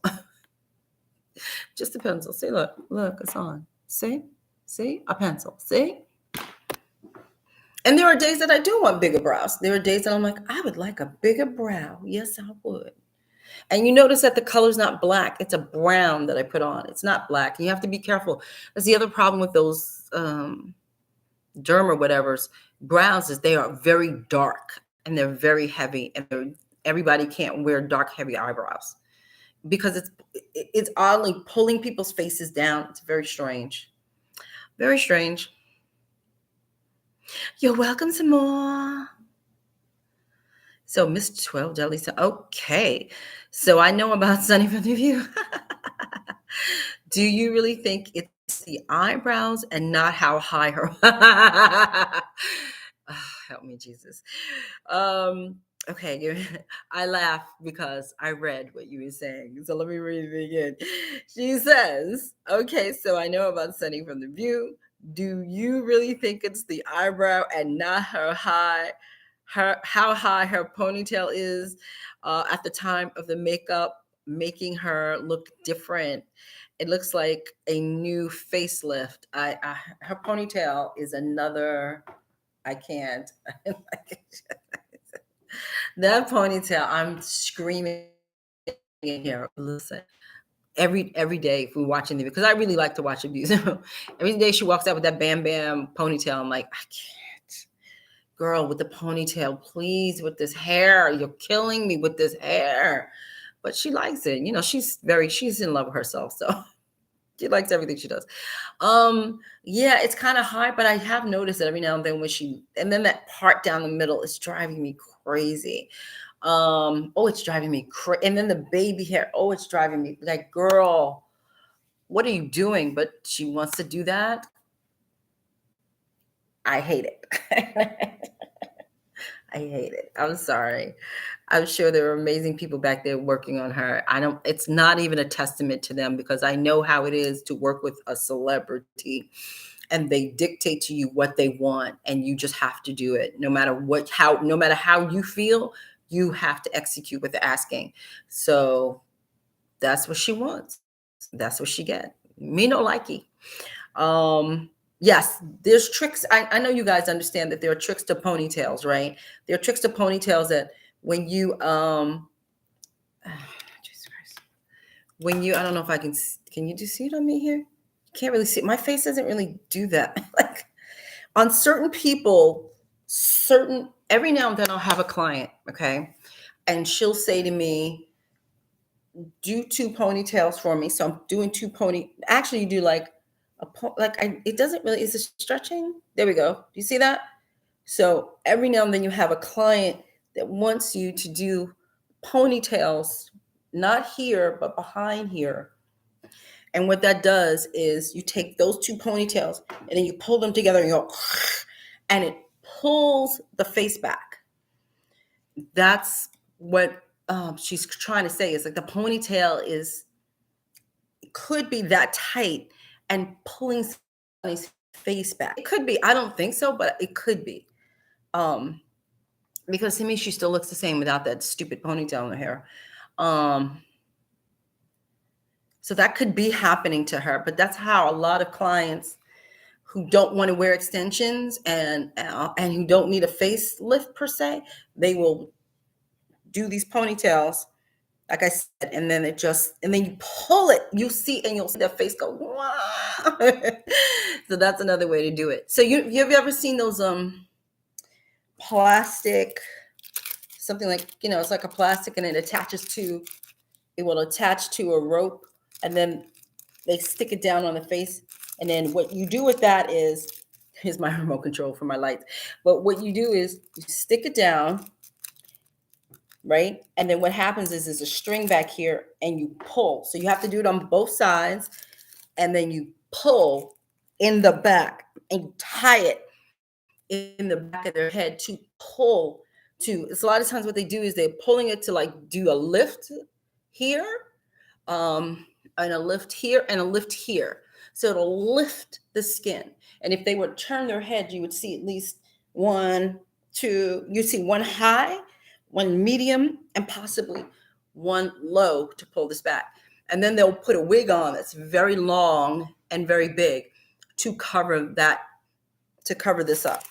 Just a pencil. See, look, it's on. See, a pencil. See. And there are days that I do want bigger brows. There are days that I'm like, I would like a bigger brow. Yes, I would. And you notice that the color's not black. It's a brown that I put on. It's not black. You have to be careful. That's the other problem with those derm or whatever's brows is they are very dark and they're very heavy. And everybody can't wear dark, heavy eyebrows because it's oddly pulling people's faces down. It's very strange. Very strange. You're welcome some more. So Mr. 12 Jelly said, okay. So I know about Sunny from the View. Do you really think it's the eyebrows and not how high her? Oh, help me, Jesus. Okay, I laugh because I read what you were saying. So let me read it again. She says, okay, so I know about Sunny from the View. Do you really think it's the eyebrow and not how high her ponytail is at the time of the makeup, making her look different? It looks like a new facelift. Her ponytail is another. I can't. That ponytail, I'm screaming in here. Listen. Every day if we're watching the because I really like to watch abuse. Every day she walks out with that bam bam ponytail. I'm like, I can't. Girl with the ponytail, please, with this hair. You're killing me with this hair. But she likes it. You know, she's in love with herself. So she likes everything she does. Yeah, it's kind of high, but I have noticed that every now and then and then that part down the middle is driving me crazy. Oh, it's driving me crazy. And then the baby hair. Oh, it's driving me like, girl, what are you doing? But she wants to do that. I hate it. I hate it. I'm sorry. I'm sure there are amazing people back there working on her. I don't, it's not even a testament to them because I know how it is to work with a celebrity and they dictate to you what they want and you just have to do it. No matter what, how, no matter how you feel, you have to execute what they're asking. So that's what she wants. That's what she get. Me no likey. Yes, there's tricks. I know you guys understand that there are tricks to ponytails, right? There are tricks to ponytails that when you Jesus Christ. When you, I don't know if I can you just see it on me here? You can't really see it. My face doesn't really do that. Like on certain people, every now and then I'll have a client, okay? And she'll say to me, do 2 ponytails for me. So I'm doing 2 actually you do like it doesn't really, is it stretching? There we go. Do you see that? So every now and then you have a client that wants you to do ponytails, not here, but behind here. And what that does is you take those 2 ponytails and then you pull them together and you go, and it pulls the face back. That's what she's trying to say is like the ponytail could be that tight and pulling somebody's face back. It could be. I don't think so, but it could be. Because to me, she still looks the same without that stupid ponytail in her hair. So that could be happening to her, but that's how a lot of clients who don't want to wear extensions and who don't need a facelift per se, they will do these ponytails, like I said, and then you pull it, you'll see their face go, wow. So that's another way to do it. So have you ever seen those plastic, something like, it's like a plastic and it will attach to a rope and then they stick it down on the face. And then what you do with that is, here's my remote control for my lights. But what you do is you stick it down, right? And then what happens is there's a string back here and you pull. So you have to do it on both sides. And then you pull in the back and tie it in the back of their head to pull to. It's a lot of times what they do is they're pulling it to like do a lift here, and a lift here and a lift here. So it'll lift the skin. And if they would turn their head, you would see at least 1, 2, you see 1 high, 1 medium, and possibly 1 low to pull this back. And then they'll put a wig on that's very long and very big to cover this up.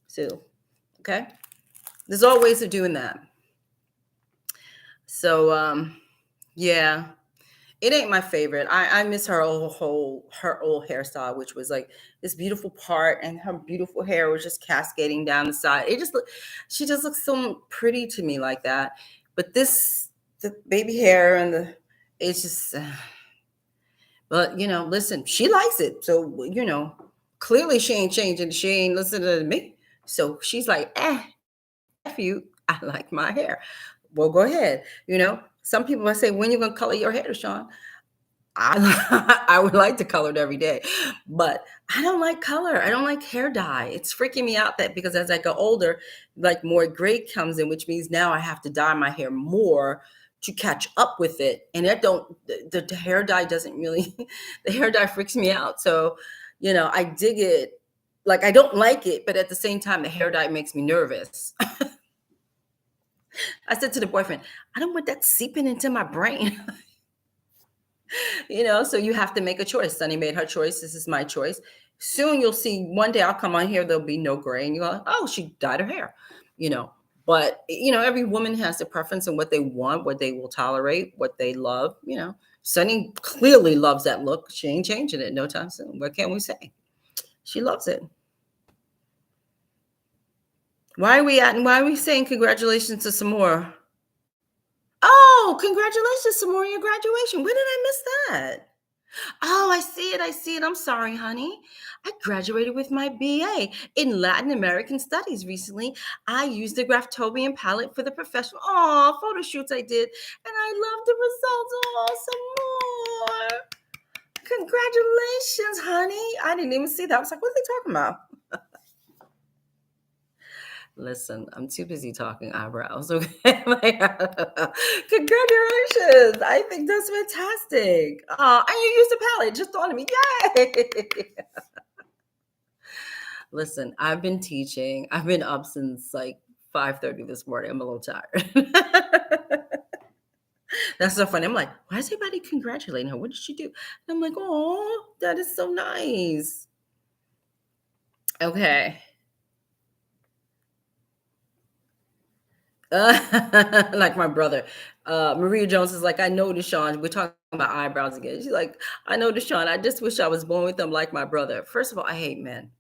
So, okay. There's all ways of doing that. So, yeah, it ain't my favorite. I miss her old hairstyle, which was like this beautiful part, and her beautiful hair was just cascading down the side. She just looks so pretty to me like that. But the baby hair it's just, but listen, she likes it. So, clearly she ain't changing. She ain't listening to me. So she's like, F you, I like my hair. Well, go ahead. Some people might say, when you going to color your hair, DeShawn? I would like to color it every day, but I don't like color. I don't like hair dye. It's freaking me out because as I go older, like more gray comes in, which means now I have to dye my hair more to catch up with it. And the hair dye doesn't really, the hair dye freaks me out. So, I dig it. Like, I don't like it, but at the same time, the hair dye makes me nervous. I said to the boyfriend, I don't want that seeping into my brain. So you have to make a choice. Sunny made her choice. This is my choice. Soon you'll see, one day I'll come on here, there'll be no gray. And you're like, oh, she dyed her hair, But, every woman has a preference on what they want, what they will tolerate, what they love, Sunny clearly loves that look. She ain't changing it no time soon. What can we say? She loves it. Why are we saying congratulations to Samora? Oh, congratulations, Samora, your graduation. When did I miss that? Oh, I see it. I see it. I'm sorry, honey. I graduated with my BA in Latin American Studies recently. I used the Graftobian palette for the professional photo shoots I did, and I love the results. Oh, some more. Congratulations, honey. I didn't even see that. I was like, what are they talking about? Listen, I'm too busy talking eyebrows. Okay. Like, congratulations. I think that's fantastic. And you used a palette just on me. Yay. Listen, I've been teaching. I've been up since like 5:30 this morning. I'm a little tired. That's so funny. I'm like, why is everybody congratulating her? What did she do? And I'm like, oh, that is so nice. Okay. Like my brother. Maria Jones is like, I know DeShawn. We're talking about eyebrows again. She's like, I know DeShawn. I just wish I was born with them like my brother. First of all, I hate men.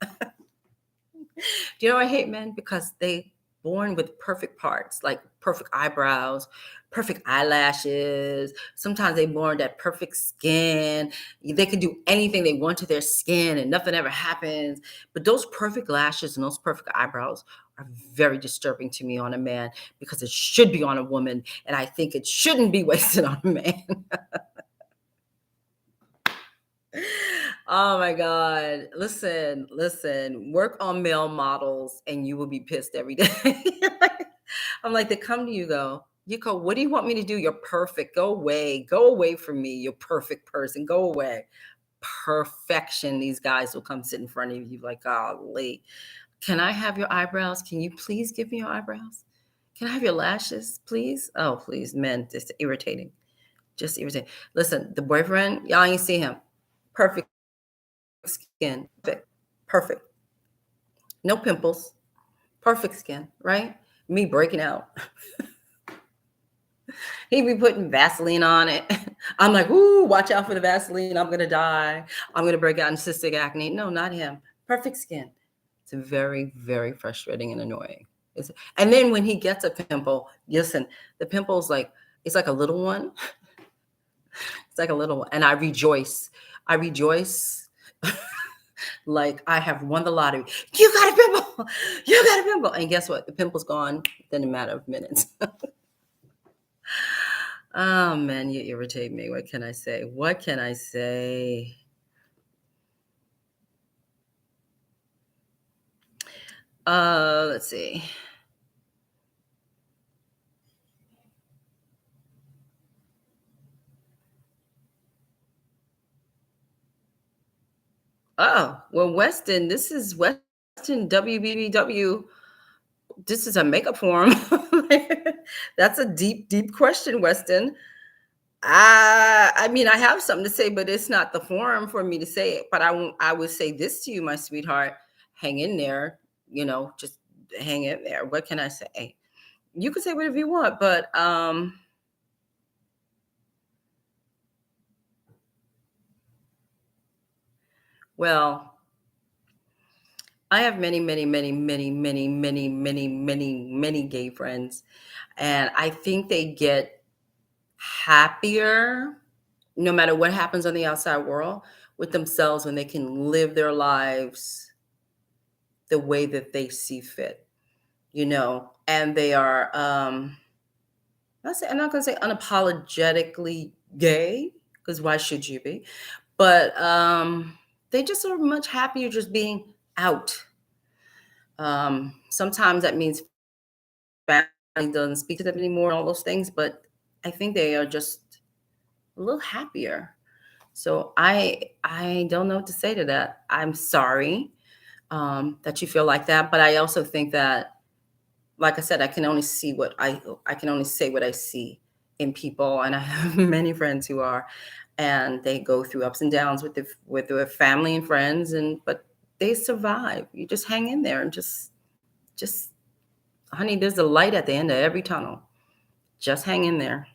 Do you know I hate men? Because they born with perfect parts, like perfect eyebrows, perfect eyelashes. Sometimes they born that perfect skin. They can do anything they want to their skin and nothing ever happens. But those perfect lashes and those perfect eyebrows are very disturbing to me on a man because it should be on a woman. And I think it shouldn't be wasted on a man. Oh my God. Listen, work on male models and you will be pissed every day. I'm like, they come to you, go, what do you want me to do? You're perfect. Go away from me. You're perfect person. Go away. Perfection. These guys will come sit in front of you like, golly, can I have your eyebrows? Can you please give me your eyebrows? Can I have your lashes, please? Oh, please, men, just irritating. Just irritating. Listen, the boyfriend, y'all ain't see him. Perfect skin. Perfect. No pimples. Perfect skin, right? Me breaking out. He be putting Vaseline on it. I'm like, ooh, watch out for the Vaseline. I'm going to die. I'm going to break out in cystic acne. No, not him. Perfect skin. It's very, very frustrating and annoying. And then when he gets a pimple, listen, the pimple's like, it's like a little one. It's like a little one. And I rejoice. Like I have won the lottery. You got a pimple. You got a pimple. And guess what? The pimple's gone in a matter of minutes. Oh man, you irritate me. What can I say? What can I say? Let's see. Oh, well, Weston, this is Weston WBBW. This is a makeup forum. That's a deep, deep question, Weston. I mean, I have something to say, but it's not the forum for me to say it. But I would say this to you, my sweetheart. Hang in there, just hang in there. What can I say? You can say whatever you want, but well, I have many, many, many, many, many, many, many, many, many gay friends. And I think they get happier no matter what happens on the outside world with themselves when they can live their lives the way that they see fit, and they are, I'm not going to say unapologetically gay, because why should you be? But they just are much happier just being out. Sometimes that means family doesn't speak to them anymore, all those things, but I think they are just a little happier. So I don't know what to say to that. I'm sorry that you feel like that, but I also think that, like I said, I can only see I can only say what I see in people, and I have many friends who are, and they go through ups and downs with their family and friends, but they survive. You just hang in there and just honey, there's a light at the end of every tunnel. Just hang in there.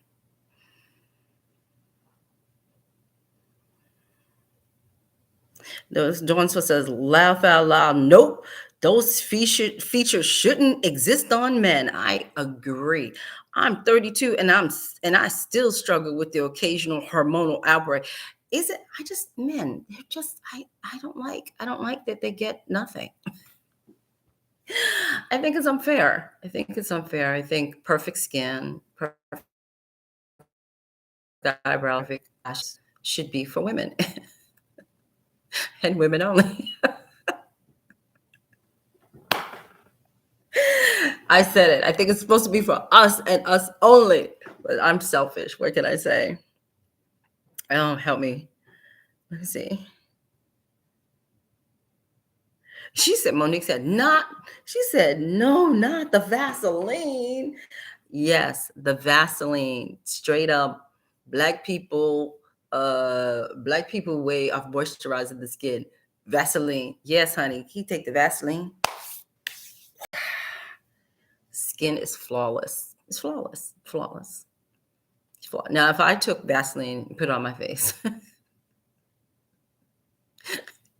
Those Dawn says, laugh out loud. Nope. Those features shouldn't exist on men. I agree. I'm 32 and I still struggle with the occasional hormonal outbreak. Is it? I just, men, they're just, I don't like that they get nothing. I think it's unfair. I think it's unfair. I think perfect skin, perfect eyebrow, perfect lashes should be for women and women only. I said it. I think it's supposed to be for us and us only. But I'm selfish. What can I say? Oh, help me. Let me see. Monique said, not, she said, no, not the Vaseline. Yes, the Vaseline, straight up black people way of moisturizing the skin. Vaseline. Yes, honey. He take the Vaseline. Skin is flawless. It's flawless. Flawless. It's flawless. Now, if I took Vaseline and put it on my face,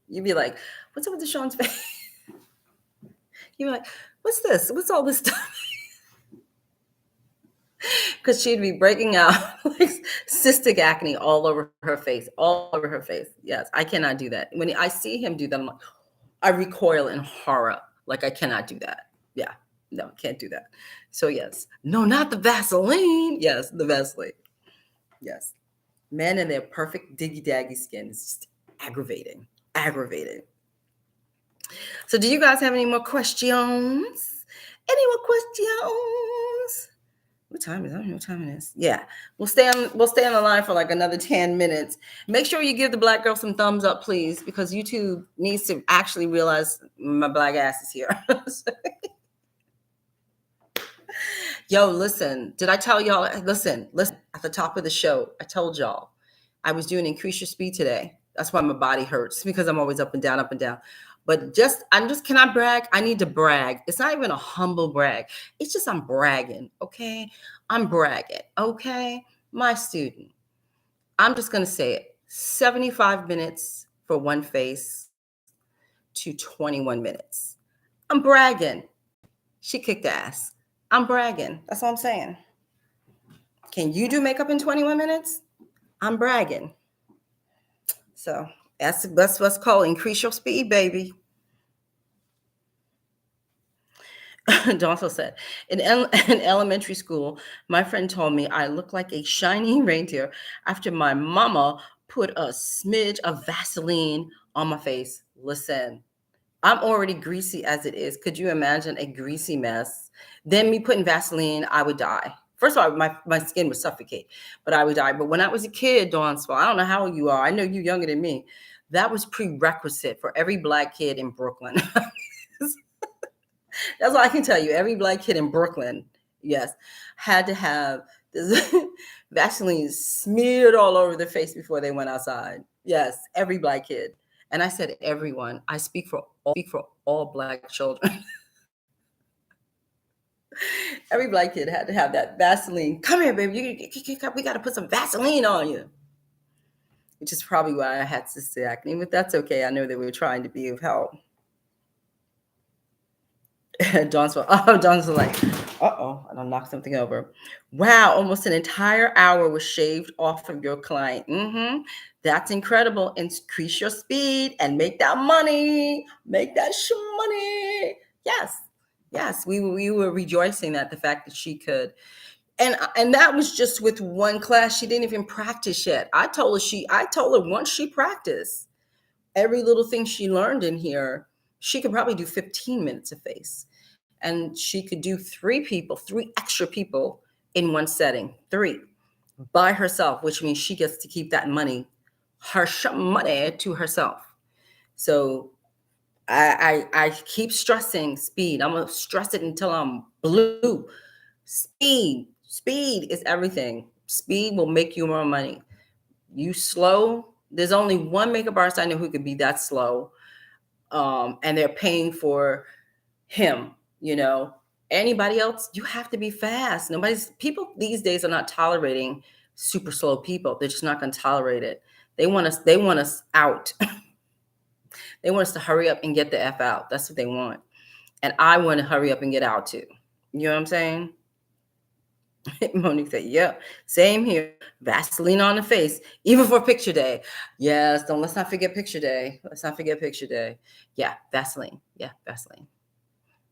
you'd be like, what's up with DeShawn's face? You'd be like, what's this? What's all this stuff? Because she'd be breaking out like cystic acne all over her face, all over her face. Yes, I cannot do that. When I see him do that, I'm like, I recoil in horror. Like, I cannot do that. Yeah, no, can't do that. So yes, no, not the Vaseline. Yes, the Vaseline. Yes, men and their perfect diggy daggy skin is just aggravating, aggravating. So, do you guys have any more questions? Any more questions? What time is it? I don't know what time it is. Yeah. We'll stay on the line for like another 10 minutes. Make sure you give the black girl some thumbs up, please, because YouTube needs to actually realize my black ass is here. Yo, listen, did I tell y'all? Listen, at the top of the show, I told y'all I was doing increase your speed today. That's why my body hurts, because I'm always up and down, up and down. But can I brag? I need to brag. It's not even a humble brag. It's just I'm bragging, okay? I'm bragging, okay? My student, I'm just going to say it. 75 minutes for one face to 21 minutes. I'm bragging. She kicked ass. I'm bragging. That's all I'm saying. Can you do makeup in 21 minutes? I'm bragging. So that's what's called increase your speed, baby. Donso said, in elementary school, my friend told me I look like a shiny reindeer after my mama put a smidge of Vaseline on my face. Listen, I'm already greasy as it is. Could you imagine a greasy mess? Then me putting Vaseline, I would die. First of all, my skin would suffocate, but I would die. But when I was a kid, Dawn's I don't know how old you are. I know you're younger than me. That was prerequisite for every black kid in Brooklyn. That's all I can tell you. Every black kid in Brooklyn, yes, had to have this Vaseline smeared all over their face before they went outside. Yes, every black kid. And I said everyone. I speak for all black children. Every black kid had to have that Vaseline. Come here, baby. We got to put some Vaseline on you. Which is probably why I had cystic acne, but that's okay. I know they were trying to be of help. Dawn's like, uh-oh, and I'll knock something over. Wow, almost an entire hour was shaved off of your client. That's incredible. Increase your speed and make that money. Make that money. Yes, we were rejoicing at the fact that she could. And that was just with one class. She didn't even practice yet. I told her once she practiced every little thing she learned in here, she could probably do 15 minutes of face. And she could do three extra people in one setting, 3 by herself, which means she gets to keep that money, her money to herself. So I keep stressing speed. I'm gonna stress it until I'm blue. Speed is everything. Speed will make you more money. You slow. There's only one makeup artist I know who could be that slow, and they're paying for him. Anybody else, you have to be fast. People these days are not tolerating super slow people. They're just not going to tolerate it. They want us out. They want us to hurry up and get the F out. That's what they want. And I want to hurry up and get out too. You know what I'm saying? Monique said, yeah, same here. Vaseline on the face, even for picture day. Yes, let's not forget picture day. Let's not forget picture day. Yeah, Vaseline. Yeah, Vaseline.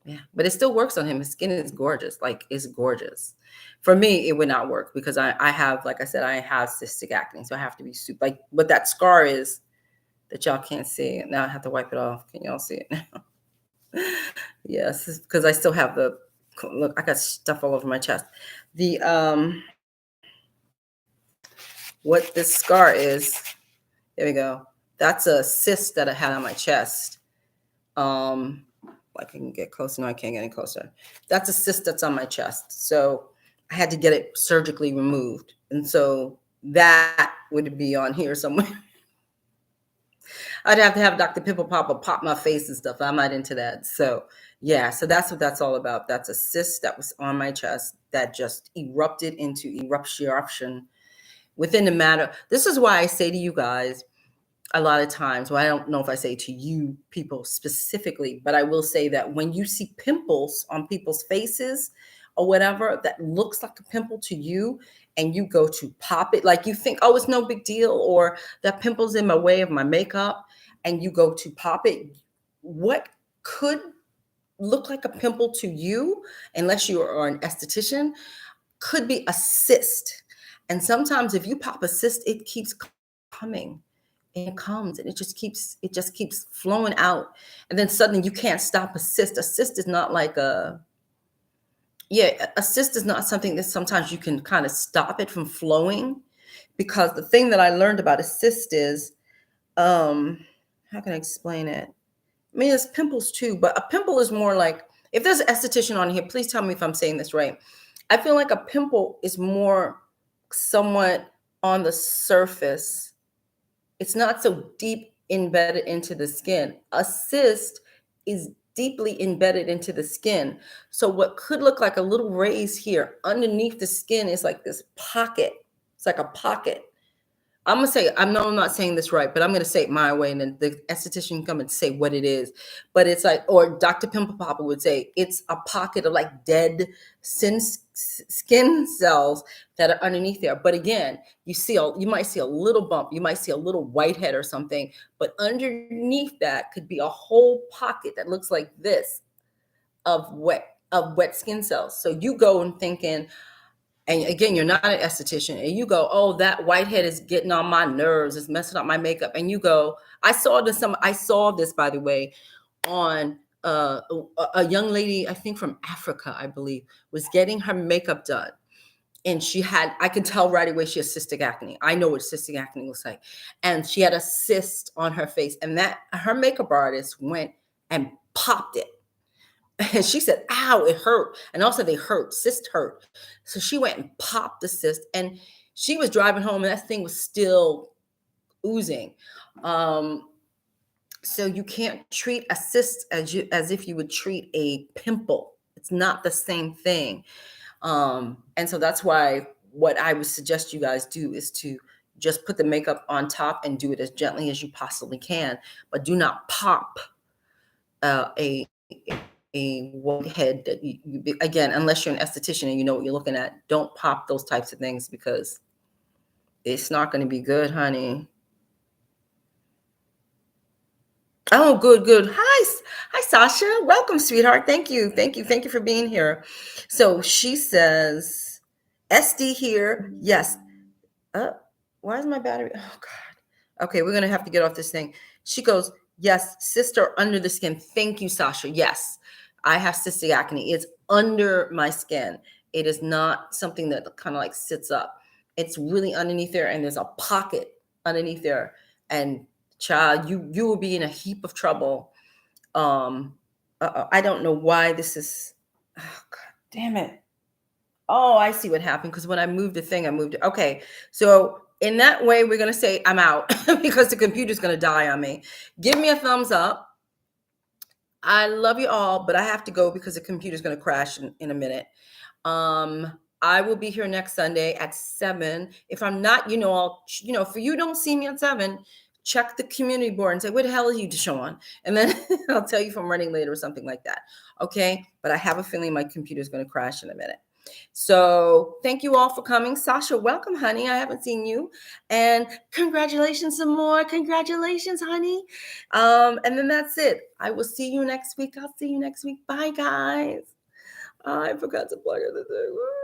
Yeah, but it still works on him. His skin is gorgeous. Like, it's gorgeous. For me, it would not work because I have, like I said, I have cystic acne. So I have to be super, like, what that scar is that y'all can't see. Now I have to wipe it off. Can y'all see it now? Yes, because I still have the, look, I got stuff all over my chest. The, what this scar is, there we go. That's a cyst that I had on my chest. I can get closer. No, I can't get any closer. That's a cyst that's on my chest. So I had to get it surgically removed. And so that would be on here somewhere. I'd have to have Dr. Pimple Popper pop my face and stuff. I'm not into that. So yeah, so that's what that's all about. That's a cyst that was on my chest that just erupted into eruption within the matter. This is why I say to you guys, a lot of times, well, I don't know if I say to you people specifically, but I will say that when you see pimples on people's faces or whatever that looks like a pimple to you, and you go to pop it, like you think, oh, it's no big deal, or that pimple's in my way of my makeup, and you go to pop it, what could look like a pimple to you, unless you are an esthetician, could be a cyst. And sometimes if you pop a cyst, it keeps coming. And it comes and it just keeps flowing out. And then suddenly you can't stop a cyst. A cyst is not like a cyst is not something that sometimes you can kind of stop it from flowing. Because the thing that I learned about a cyst is, how can I explain it? I mean, there's pimples too, but a pimple is more like, if there's an esthetician on here, please tell me if I'm saying this right. I feel like a pimple is more somewhat on the surface. It's not so deep embedded into the skin. A cyst is deeply embedded into the skin. So what could look like a little raise here underneath the skin is like this pocket. It's like a pocket. I'm gonna say, I know I'm not saying this right, but I'm gonna say it my way, and then the esthetician can come and say what it is. But it's like, or Dr. Pimple Popper would say, it's a pocket of like dead skin cells that are underneath there. But again, you might see a little bump, you might see a little whitehead or something, but underneath that could be a whole pocket that looks like this of wet skin cells. So you go and thinking, and again, you're not an esthetician, and you go, oh, that whitehead is getting on my nerves, it's messing up my makeup. And you go, I saw this, by the way, on a young lady, I think from Africa, I believe, was getting her makeup done. And I could tell right away she has cystic acne. I know what cystic acne looks like. And she had a cyst on her face, and that her makeup artist went and popped it. And she said, ow, it hurt. And also they hurt, cyst hurt. So she went and popped the cyst, and she was driving home and that thing was still oozing. So you can't treat a cyst as if you would treat a pimple. It's not the same thing. And so that's why what I would suggest you guys do is to just put the makeup on top and do it as gently as you possibly can, but do not pop a whitehead that you again, unless you're an esthetician and you know what you're looking at, don't pop those types of things because it's not going to be good, honey. Oh, good. Hi, Sasha. Welcome, sweetheart. Thank you for being here. So she says, SD here. Yes. Why is my battery? Oh God. Okay, we're gonna have to get off this thing. She goes, yes, sister, under the skin. Thank you, Sasha. Yes, I have cystic acne. It's under my skin. It is not something that kind of like sits up. It's really underneath there, and there's a pocket underneath there. And child, you will be in a heap of trouble. I don't know why this is. Oh God, damn it. Oh, I see what happened, because when I moved the thing, I moved it. Okay, so in that way, we're going to say I'm out because the computer's going to die on me. Give me a thumbs up. I love you all, but I have to go because the computer's going to crash in a minute. I will be here next Sunday at 7. If I'm not, for you don't see me at 7, check the community board and say, where the hell are you, DeShawn? And then I'll tell you if I'm running late or something like that. Okay, but I have a feeling my computer's going to crash in a minute. So thank you all for coming. Sasha, welcome, honey. I haven't seen you. And congratulations some more. Congratulations, honey. And then that's it. I will see you next week. I'll see you next week. Bye, guys. I forgot to plug in the thing.